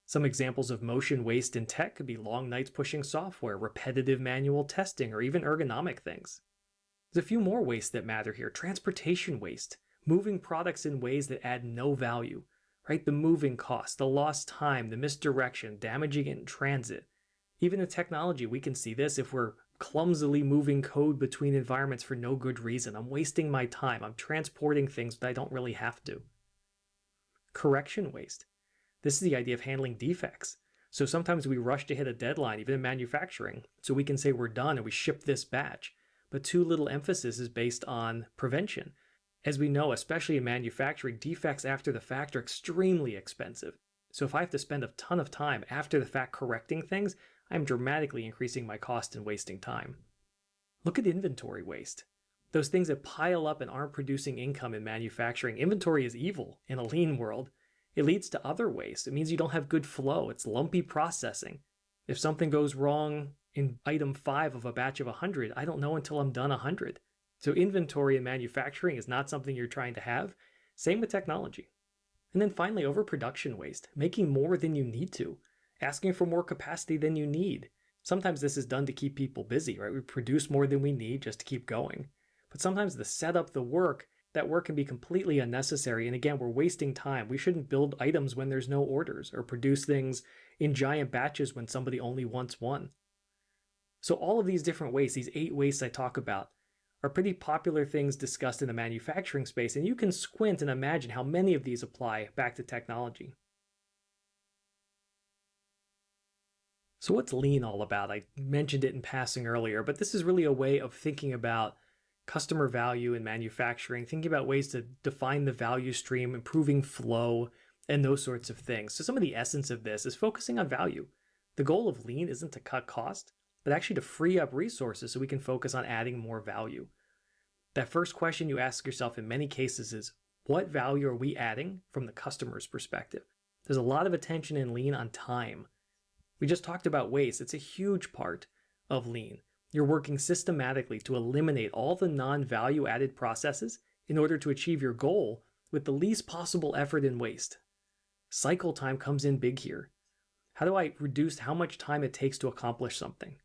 Some examples of motion waste in tech could be long nights pushing software, repetitive manual testing, or even ergonomic things. There's a few more wastes that matter here. Transportation waste, moving products in ways that add no value, right? The moving cost, the lost time, the misdirection, damaging it in transit. Even in technology, we can see this if we're clumsily moving code between environments for no good reason. I'm wasting my time. I'm transporting things that I don't really have to. Correction waste. This is the idea of handling defects. So sometimes we rush to hit a deadline, even in manufacturing, so we can say we're done and we ship this batch. But too little emphasis is based on prevention. As we know, especially in manufacturing, defects after the fact are extremely expensive. So if I have to spend a ton of time after the fact correcting things, I'm dramatically increasing my cost and wasting time. Look at inventory waste. Those things that pile up and aren't producing income in manufacturing. Inventory is evil in a lean world. It leads to other waste. It means you don't have good flow. It's lumpy processing. If something goes wrong in item 5 of a batch of 100, I don't know until I'm done 100. So inventory in manufacturing is not something you're trying to have. Same with technology. And then finally, overproduction waste, making more than you need to, asking for more capacity than you need. Sometimes this is done to keep people busy, right? We produce more than we need just to keep going. But sometimes the setup, the work, that work can be completely unnecessary. And again, we're wasting time. We shouldn't build items when there's no orders or produce things in giant batches when somebody only wants one. So all of these different wastes, these 8 wastes I talk about, are pretty popular things discussed in the manufacturing space. And you can squint and imagine how many of these apply back to technology. So what's lean all about? I mentioned it in passing earlier, but this is really a way of thinking about customer value in manufacturing, thinking about ways to define the value stream, improving flow, and those sorts of things. So some of the essence of this is focusing on value. The goal of lean isn't to cut cost, but actually to free up resources so we can focus on adding more value. That first question you ask yourself in many cases is, what value are we adding from the customer's perspective? There's a lot of attention in lean on time. We just talked about waste. It's a huge part of lean. You're working systematically to eliminate all the non-value added processes in order to achieve your goal with the least possible effort and waste. Cycle time comes in big here. How do I reduce how much time it takes to accomplish something?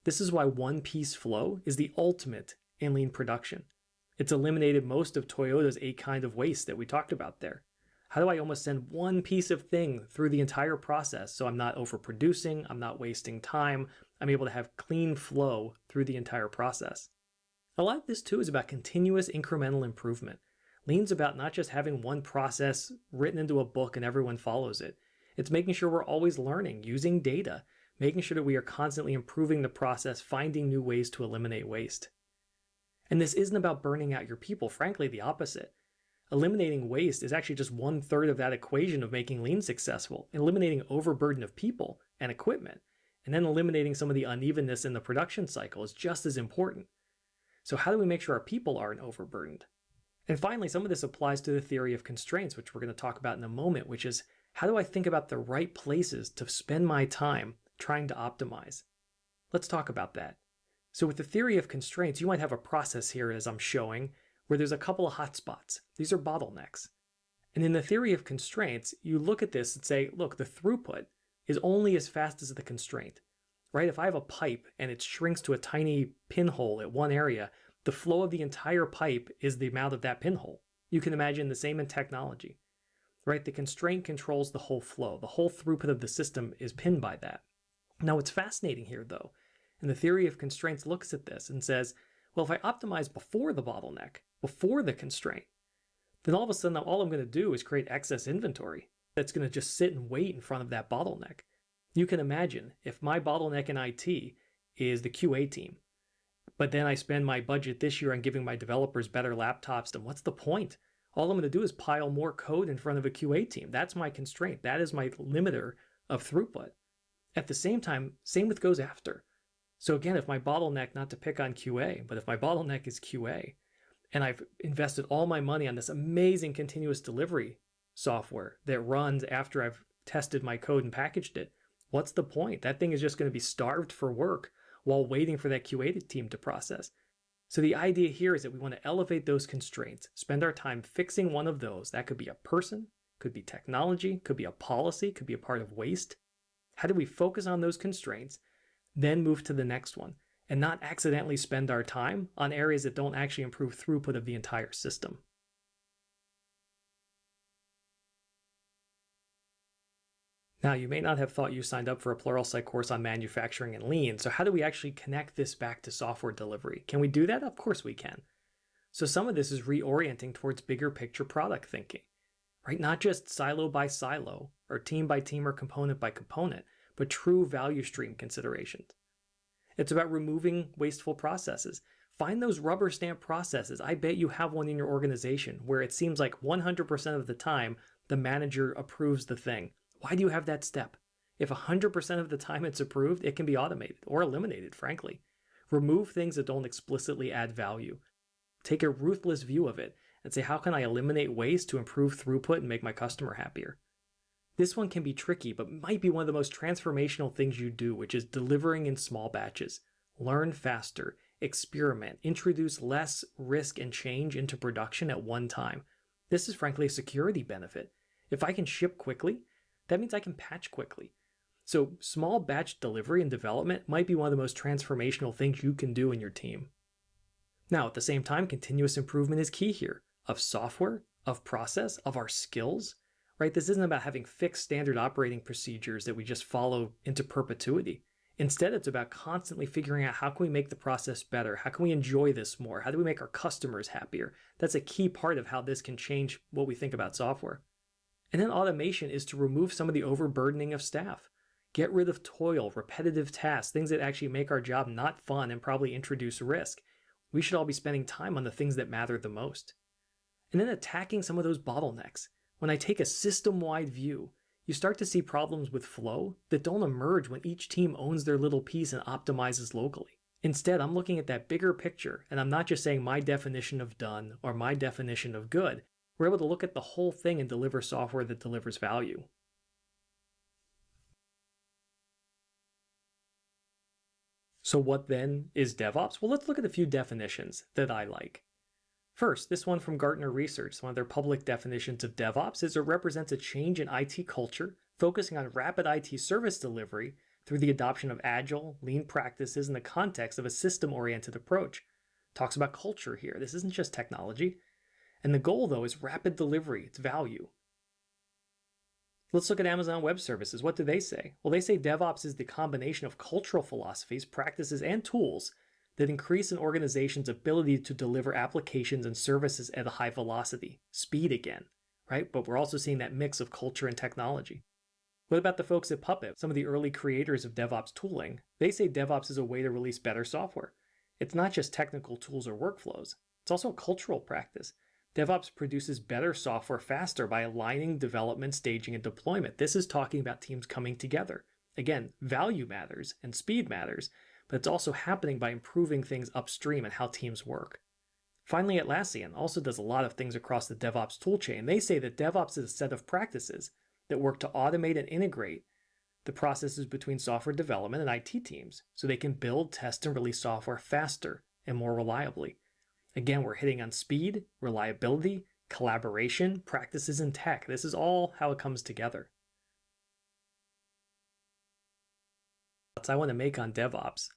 This is why one-piece flow is the ultimate in lean production. It's eliminated most of Toyota's 8 kinds of waste that we talked about there. How do I almost send one piece of thing through the entire process so I'm not overproducing, I'm not wasting time, I'm able to have clean flow through the entire process? A lot of this too is about continuous incremental improvement. Lean's about not just having one process written into a book and everyone follows it. It's making sure we're always learning, using data, making sure that we are constantly improving the process, finding new ways to eliminate waste. And this isn't about burning out your people, frankly, the opposite. Eliminating waste is actually just 1/3 of that equation of making lean successful. Eliminating overburden of people and equipment, and then eliminating some of the unevenness in the production cycle is just as important. So how do we make sure our people aren't overburdened? And finally, some of this applies to the theory of constraints, which we're going to talk about in a moment, which is how do I think about the right places to spend my time trying to optimize? Let's talk about that. So with the theory of constraints, you might have a process here as I'm showing, where there's a couple of hotspots. These are bottlenecks. And in the theory of constraints, you look at this and say, look, the throughput is only as fast as the constraint, right? If I have a pipe and it shrinks to a tiny pinhole at one area, the flow of the entire pipe is the amount of that pinhole. You can imagine the same in technology, right? The constraint controls the whole flow. The whole throughput of the system is pinned by that. Now, what's fascinating here, though, and the theory of constraints looks at this and says, well, if I optimize before the bottleneck, before the constraint, then all of a sudden all I'm going to do is create excess inventory that's going to just sit and wait in front of that bottleneck. You can imagine if my bottleneck in IT is the QA team, but then I spend my budget this year on giving my developers better laptops, then what's the point? All I'm going to do is pile more code in front of a QA team. That's my constraint. That is my limiter of throughput. At the same time, same with goes after. So again, if my bottleneck, not to pick on QA, but if my bottleneck is QA, and I've invested all my money on this amazing continuous delivery software that runs after I've tested my code and packaged it, what's the point? That thing is just going to be starved for work while waiting for that QA team to process. So the idea here is that we want to elevate those constraints, spend our time fixing one of those. That could be a person, could be technology, could be a policy, could be a part of waste. How do we focus on those constraints, then move to the next one, and not accidentally spend our time on areas that don't actually improve throughput of the entire system? Now, you may not have thought you signed up for a Pluralsight course on manufacturing and lean, so how do we actually connect this back to software delivery? Can we do that? Of course we can. So some of this is reorienting towards bigger picture product thinking, right? Not just silo by silo, or team by team or component by component, but true value stream considerations. It's about removing wasteful processes. Find those rubber stamp processes. I bet you have one in your organization where it seems like 100% of the time the manager approves the thing. Why do you have that step? If 100% of the time it's approved, it can be automated or eliminated, frankly. Remove things that don't explicitly add value. Take a ruthless view of it and say, how can I eliminate waste to improve throughput and make my customer happier? This one can be tricky, but might be one of the most transformational things you do, which is delivering in small batches. Learn faster, experiment, introduce less risk and change into production at one time. This is frankly a security benefit. If I can ship quickly, that means I can patch quickly. So small batch delivery and development might be one of the most transformational things you can do in your team. Now, at the same time, continuous improvement is key here, of software, of process, of our skills, right? This isn't about having fixed standard operating procedures that we just follow into perpetuity. Instead, it's about constantly figuring out how can we make the process better? How can we enjoy this more? How do we make our customers happier? That's a key part of how this can change what we think about software. And then automation is to remove some of the overburdening of staff. Get rid of toil, repetitive tasks, things that actually make our job not fun and probably introduce risk. We should all be spending time on the things that matter the most. And then attacking some of those bottlenecks. When I take a system-wide view, you start to see problems with flow that don't emerge when each team owns their little piece and optimizes locally. Instead, I'm looking at that bigger picture, and I'm not just saying my definition of done or my definition of good. We're able to look at the whole thing and deliver software that delivers value. So what then is DevOps? Well, let's look at a few definitions that I like. First, this one from Gartner Research, one of their public definitions of DevOps, is it represents a change in IT culture, focusing on rapid IT service delivery through the adoption of agile, lean practices in the context of a system-oriented approach. Talks about culture here. This isn't just technology. And the goal, though, is rapid delivery. It's value. Let's look at Amazon Web Services. What do they say? Well, they say DevOps is the combination of cultural philosophies, practices, and tools that increase an organization's ability to deliver applications and services at a high velocity. Speed again, right? But we're also seeing that mix of culture and technology. What about the folks at Puppet, some of the early creators of DevOps tooling? They say DevOps is a way to release better software. It's not just technical tools or workflows. It's also a cultural practice. DevOps produces better software faster by aligning development, staging, and deployment. This is talking about teams coming together. Again, value matters and speed matters, but it's also happening by improving things upstream and how teams work. Finally, Atlassian also does a lot of things across the DevOps toolchain. They say that DevOps is a set of practices that work to automate and integrate the processes between software development and IT teams so they can build, test, and release software faster and more reliably. Again, we're hitting on speed, reliability, collaboration, practices, and tech. This is all how it comes together. I want to make on DevOps,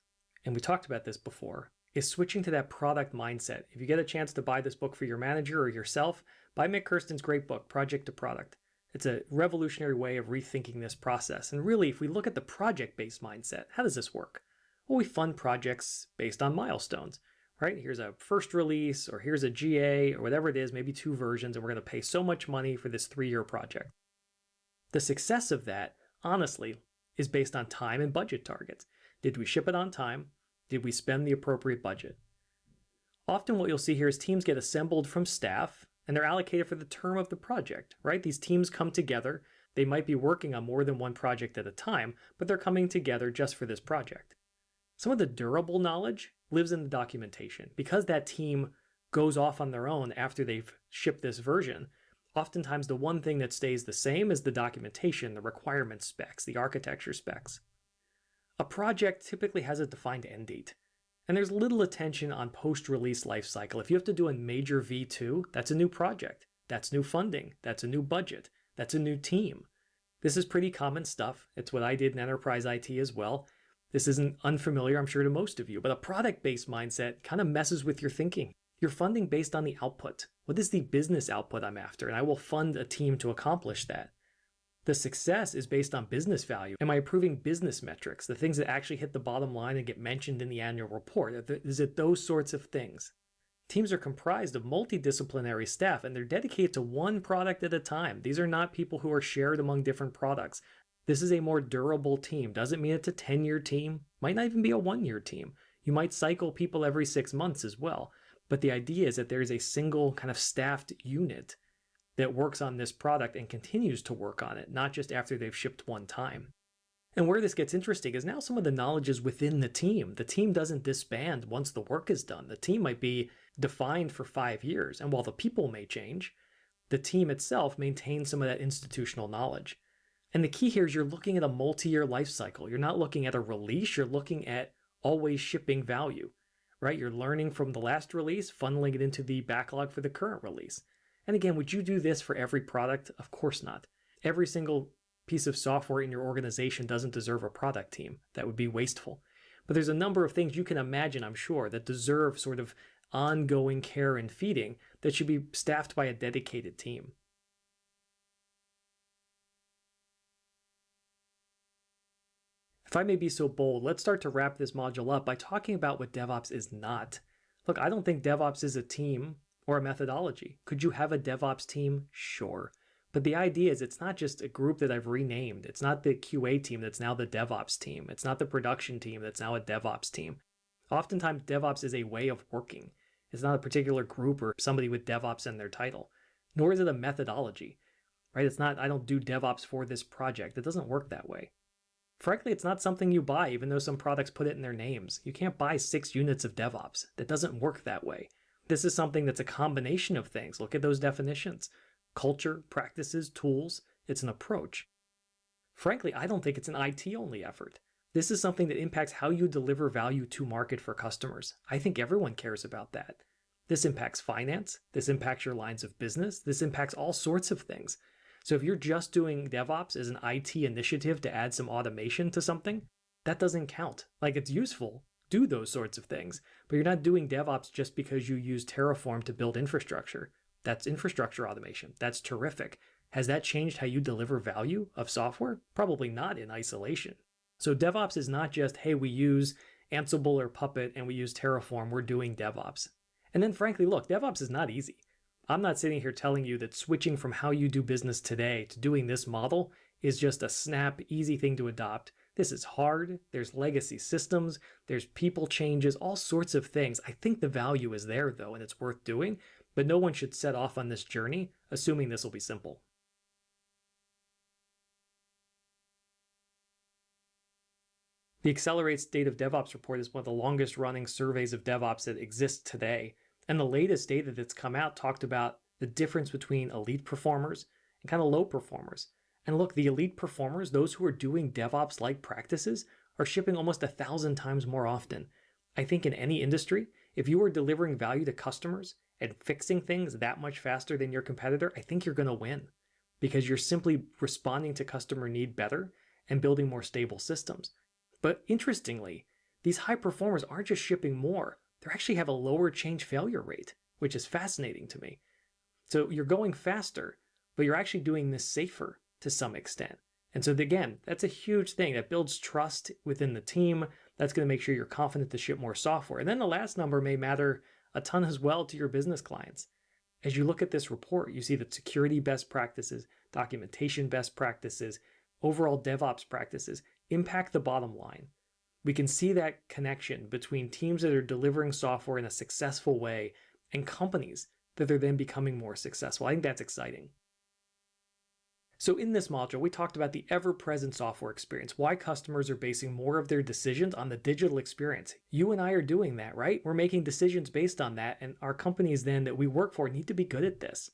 and we talked about this before, is switching to that product mindset. If you get a chance to buy this book for your manager or yourself, buy Mick Kirsten's great book, Project to Product. It's a revolutionary way of rethinking this process. And really, if we look at the project-based mindset, how does this work? Well, we fund projects based on milestones. Right? Here's a first release, or here's a GA, or whatever it is, maybe 2 versions, and we're going to pay so much money for this 3-year project. The success of that, honestly, is based on time and budget targets. Did we ship it on time? Did we spend the appropriate budget? Often what you'll see here is teams get assembled from staff and they're allocated for the term of the project, right? These teams come together. They might be working on more than one project at a time, but they're coming together just for this project. Some of the durable knowledge lives in the documentation. Because that team goes off on their own after they've shipped this version, oftentimes the one thing that stays the same is the documentation, the requirement specs, the architecture specs. A project typically has a defined end date. And there's little attention on post-release lifecycle. If you have to do a major V2, that's a new project. That's new funding. That's a new budget. That's a new team. This is pretty common stuff. It's what I did in enterprise IT as well. This isn't unfamiliar, I'm sure, to most of you, but a product-based mindset kind of messes with your thinking. You're funding based on the output. What is the business output I'm after? And I will fund a team to accomplish that. The success is based on business value. Am I improving business metrics, the things that actually hit the bottom line and get mentioned in the annual report? Is it those sorts of things? Teams are comprised of multidisciplinary staff, and they're dedicated to one product at a time. These are not people who are shared among different products. This is a more durable team. Doesn't mean it's a 10-year team. Might not even be a 1-year team. You might cycle people every 6 months as well. But the idea is that there is a single kind of staffed unit that works on this product and continues to work on it, not just after they've shipped one time. And where this gets interesting is now some of the knowledge is within the team. The team doesn't disband once the work is done. The team might be defined for 5 years, and while the people may change, the team itself maintains some of that institutional knowledge. And the key here is you're looking at a multi-year life cycle. You're not looking at a release, you're looking at always shipping value, right? You're learning from the last release, funneling it into the backlog for the current release. And again, would you do this for every product? Of course not. Every single piece of software in your organization doesn't deserve a product team. That would be wasteful. But there's a number of things you can imagine, I'm sure, that deserve sort of ongoing care and feeding that should be staffed by a dedicated team. If I may be so bold, let's start to wrap this module up by talking about what DevOps is not. Look, I don't think DevOps is a team or a methodology. Could you have a DevOps team? Sure. But the idea is it's not just a group that I've renamed. It's not the QA team that's now the DevOps team. It's not the production team that's now a DevOps team. Oftentimes, DevOps is a way of working. It's not a particular group or somebody with DevOps in their title. Nor is it a methodology, right? It's not, I don't do DevOps for this project. It doesn't work that way. Frankly, it's not something you buy, even though some products put it in their names. You can't buy 6 units of DevOps. That doesn't work that way. This is something that's a combination of things. Look at those definitions. Culture, practices, tools. It's an approach. Frankly, I don't think it's an IT-only effort. This is something that impacts how you deliver value to market for customers. I think everyone cares about that. This impacts finance. This impacts your lines of business. This impacts all sorts of things. So if you're just doing DevOps as an IT initiative to add some automation to something, that doesn't count. Like, it's useful. Do those sorts of things, but you're not doing DevOps just because you use Terraform to build infrastructure. That's infrastructure automation. That's terrific. Has that changed how you deliver value of software? Probably not in isolation. So DevOps is not just, hey, we use Ansible or Puppet and we use Terraform, we're doing DevOps. And then frankly, look, DevOps is not easy. I'm not sitting here telling you that switching from how you do business today to doing this model is just a snap, easy thing to adopt. This is hard. There's legacy systems. There's people changes, all sorts of things. I think the value is there, though, and it's worth doing. But no one should set off on this journey assuming this will be simple. The Accelerate State of DevOps report is one of the longest running surveys of DevOps that exists today. And the latest data that's come out talked about the difference between elite performers and kind of low performers. And look, the elite performers, those who are doing DevOps-like practices, are shipping almost 1,000 times more often. I think in any industry, if you are delivering value to customers and fixing things that much faster than your competitor, I think you're going to win because you're simply responding to customer need better and building more stable systems. But interestingly, these high performers aren't just shipping more. They actually have a lower change failure rate, which is fascinating to me. So you're going faster, but you're actually doing this safer to some extent. And so again, that's a huge thing that builds trust within the team. That's going to make sure you're confident to ship more software. And then the last number may matter a ton as well to your business clients. As you look at this report, you see that security best practices, documentation best practices, overall DevOps practices impact the bottom line. We can see that connection between teams that are delivering software in a successful way and companies that are then becoming more successful. I think that's exciting. So in this module, we talked about the ever-present software experience, why customers are basing more of their decisions on the digital experience. You and I are doing that, right? We're making decisions based on that, and our companies then that we work for need to be good at this.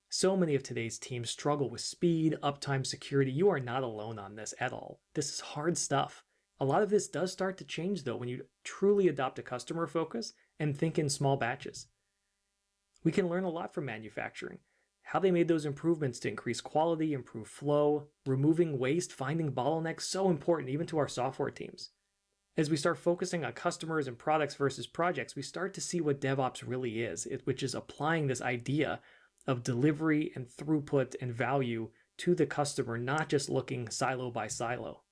So many of today's teams struggle with speed, uptime, security. You are not alone on this at all. This is hard stuff. A lot of this does start to change though when you truly adopt a customer focus and think in small batches. We can learn a lot from manufacturing. How they made those improvements to increase quality, improve flow, removing waste, finding bottlenecks, so important even to our software teams. As we start focusing on customers and products versus projects, we start to see what DevOps really is, which is applying this idea of delivery and throughput and value to the customer, not just looking silo by silo.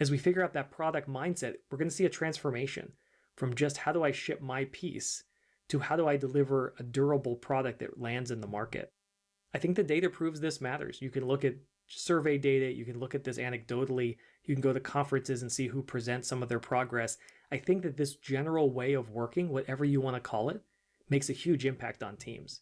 As we figure out that product mindset, we're going to see a transformation from just how do I ship my piece to how do I deliver a durable product that lands in the market. I think the data proves this matters. You can look at survey data, you can look at this anecdotally, you can go to conferences and see who presents some of their progress. I think that this general way of working, whatever you want to call it, makes a huge impact on teams.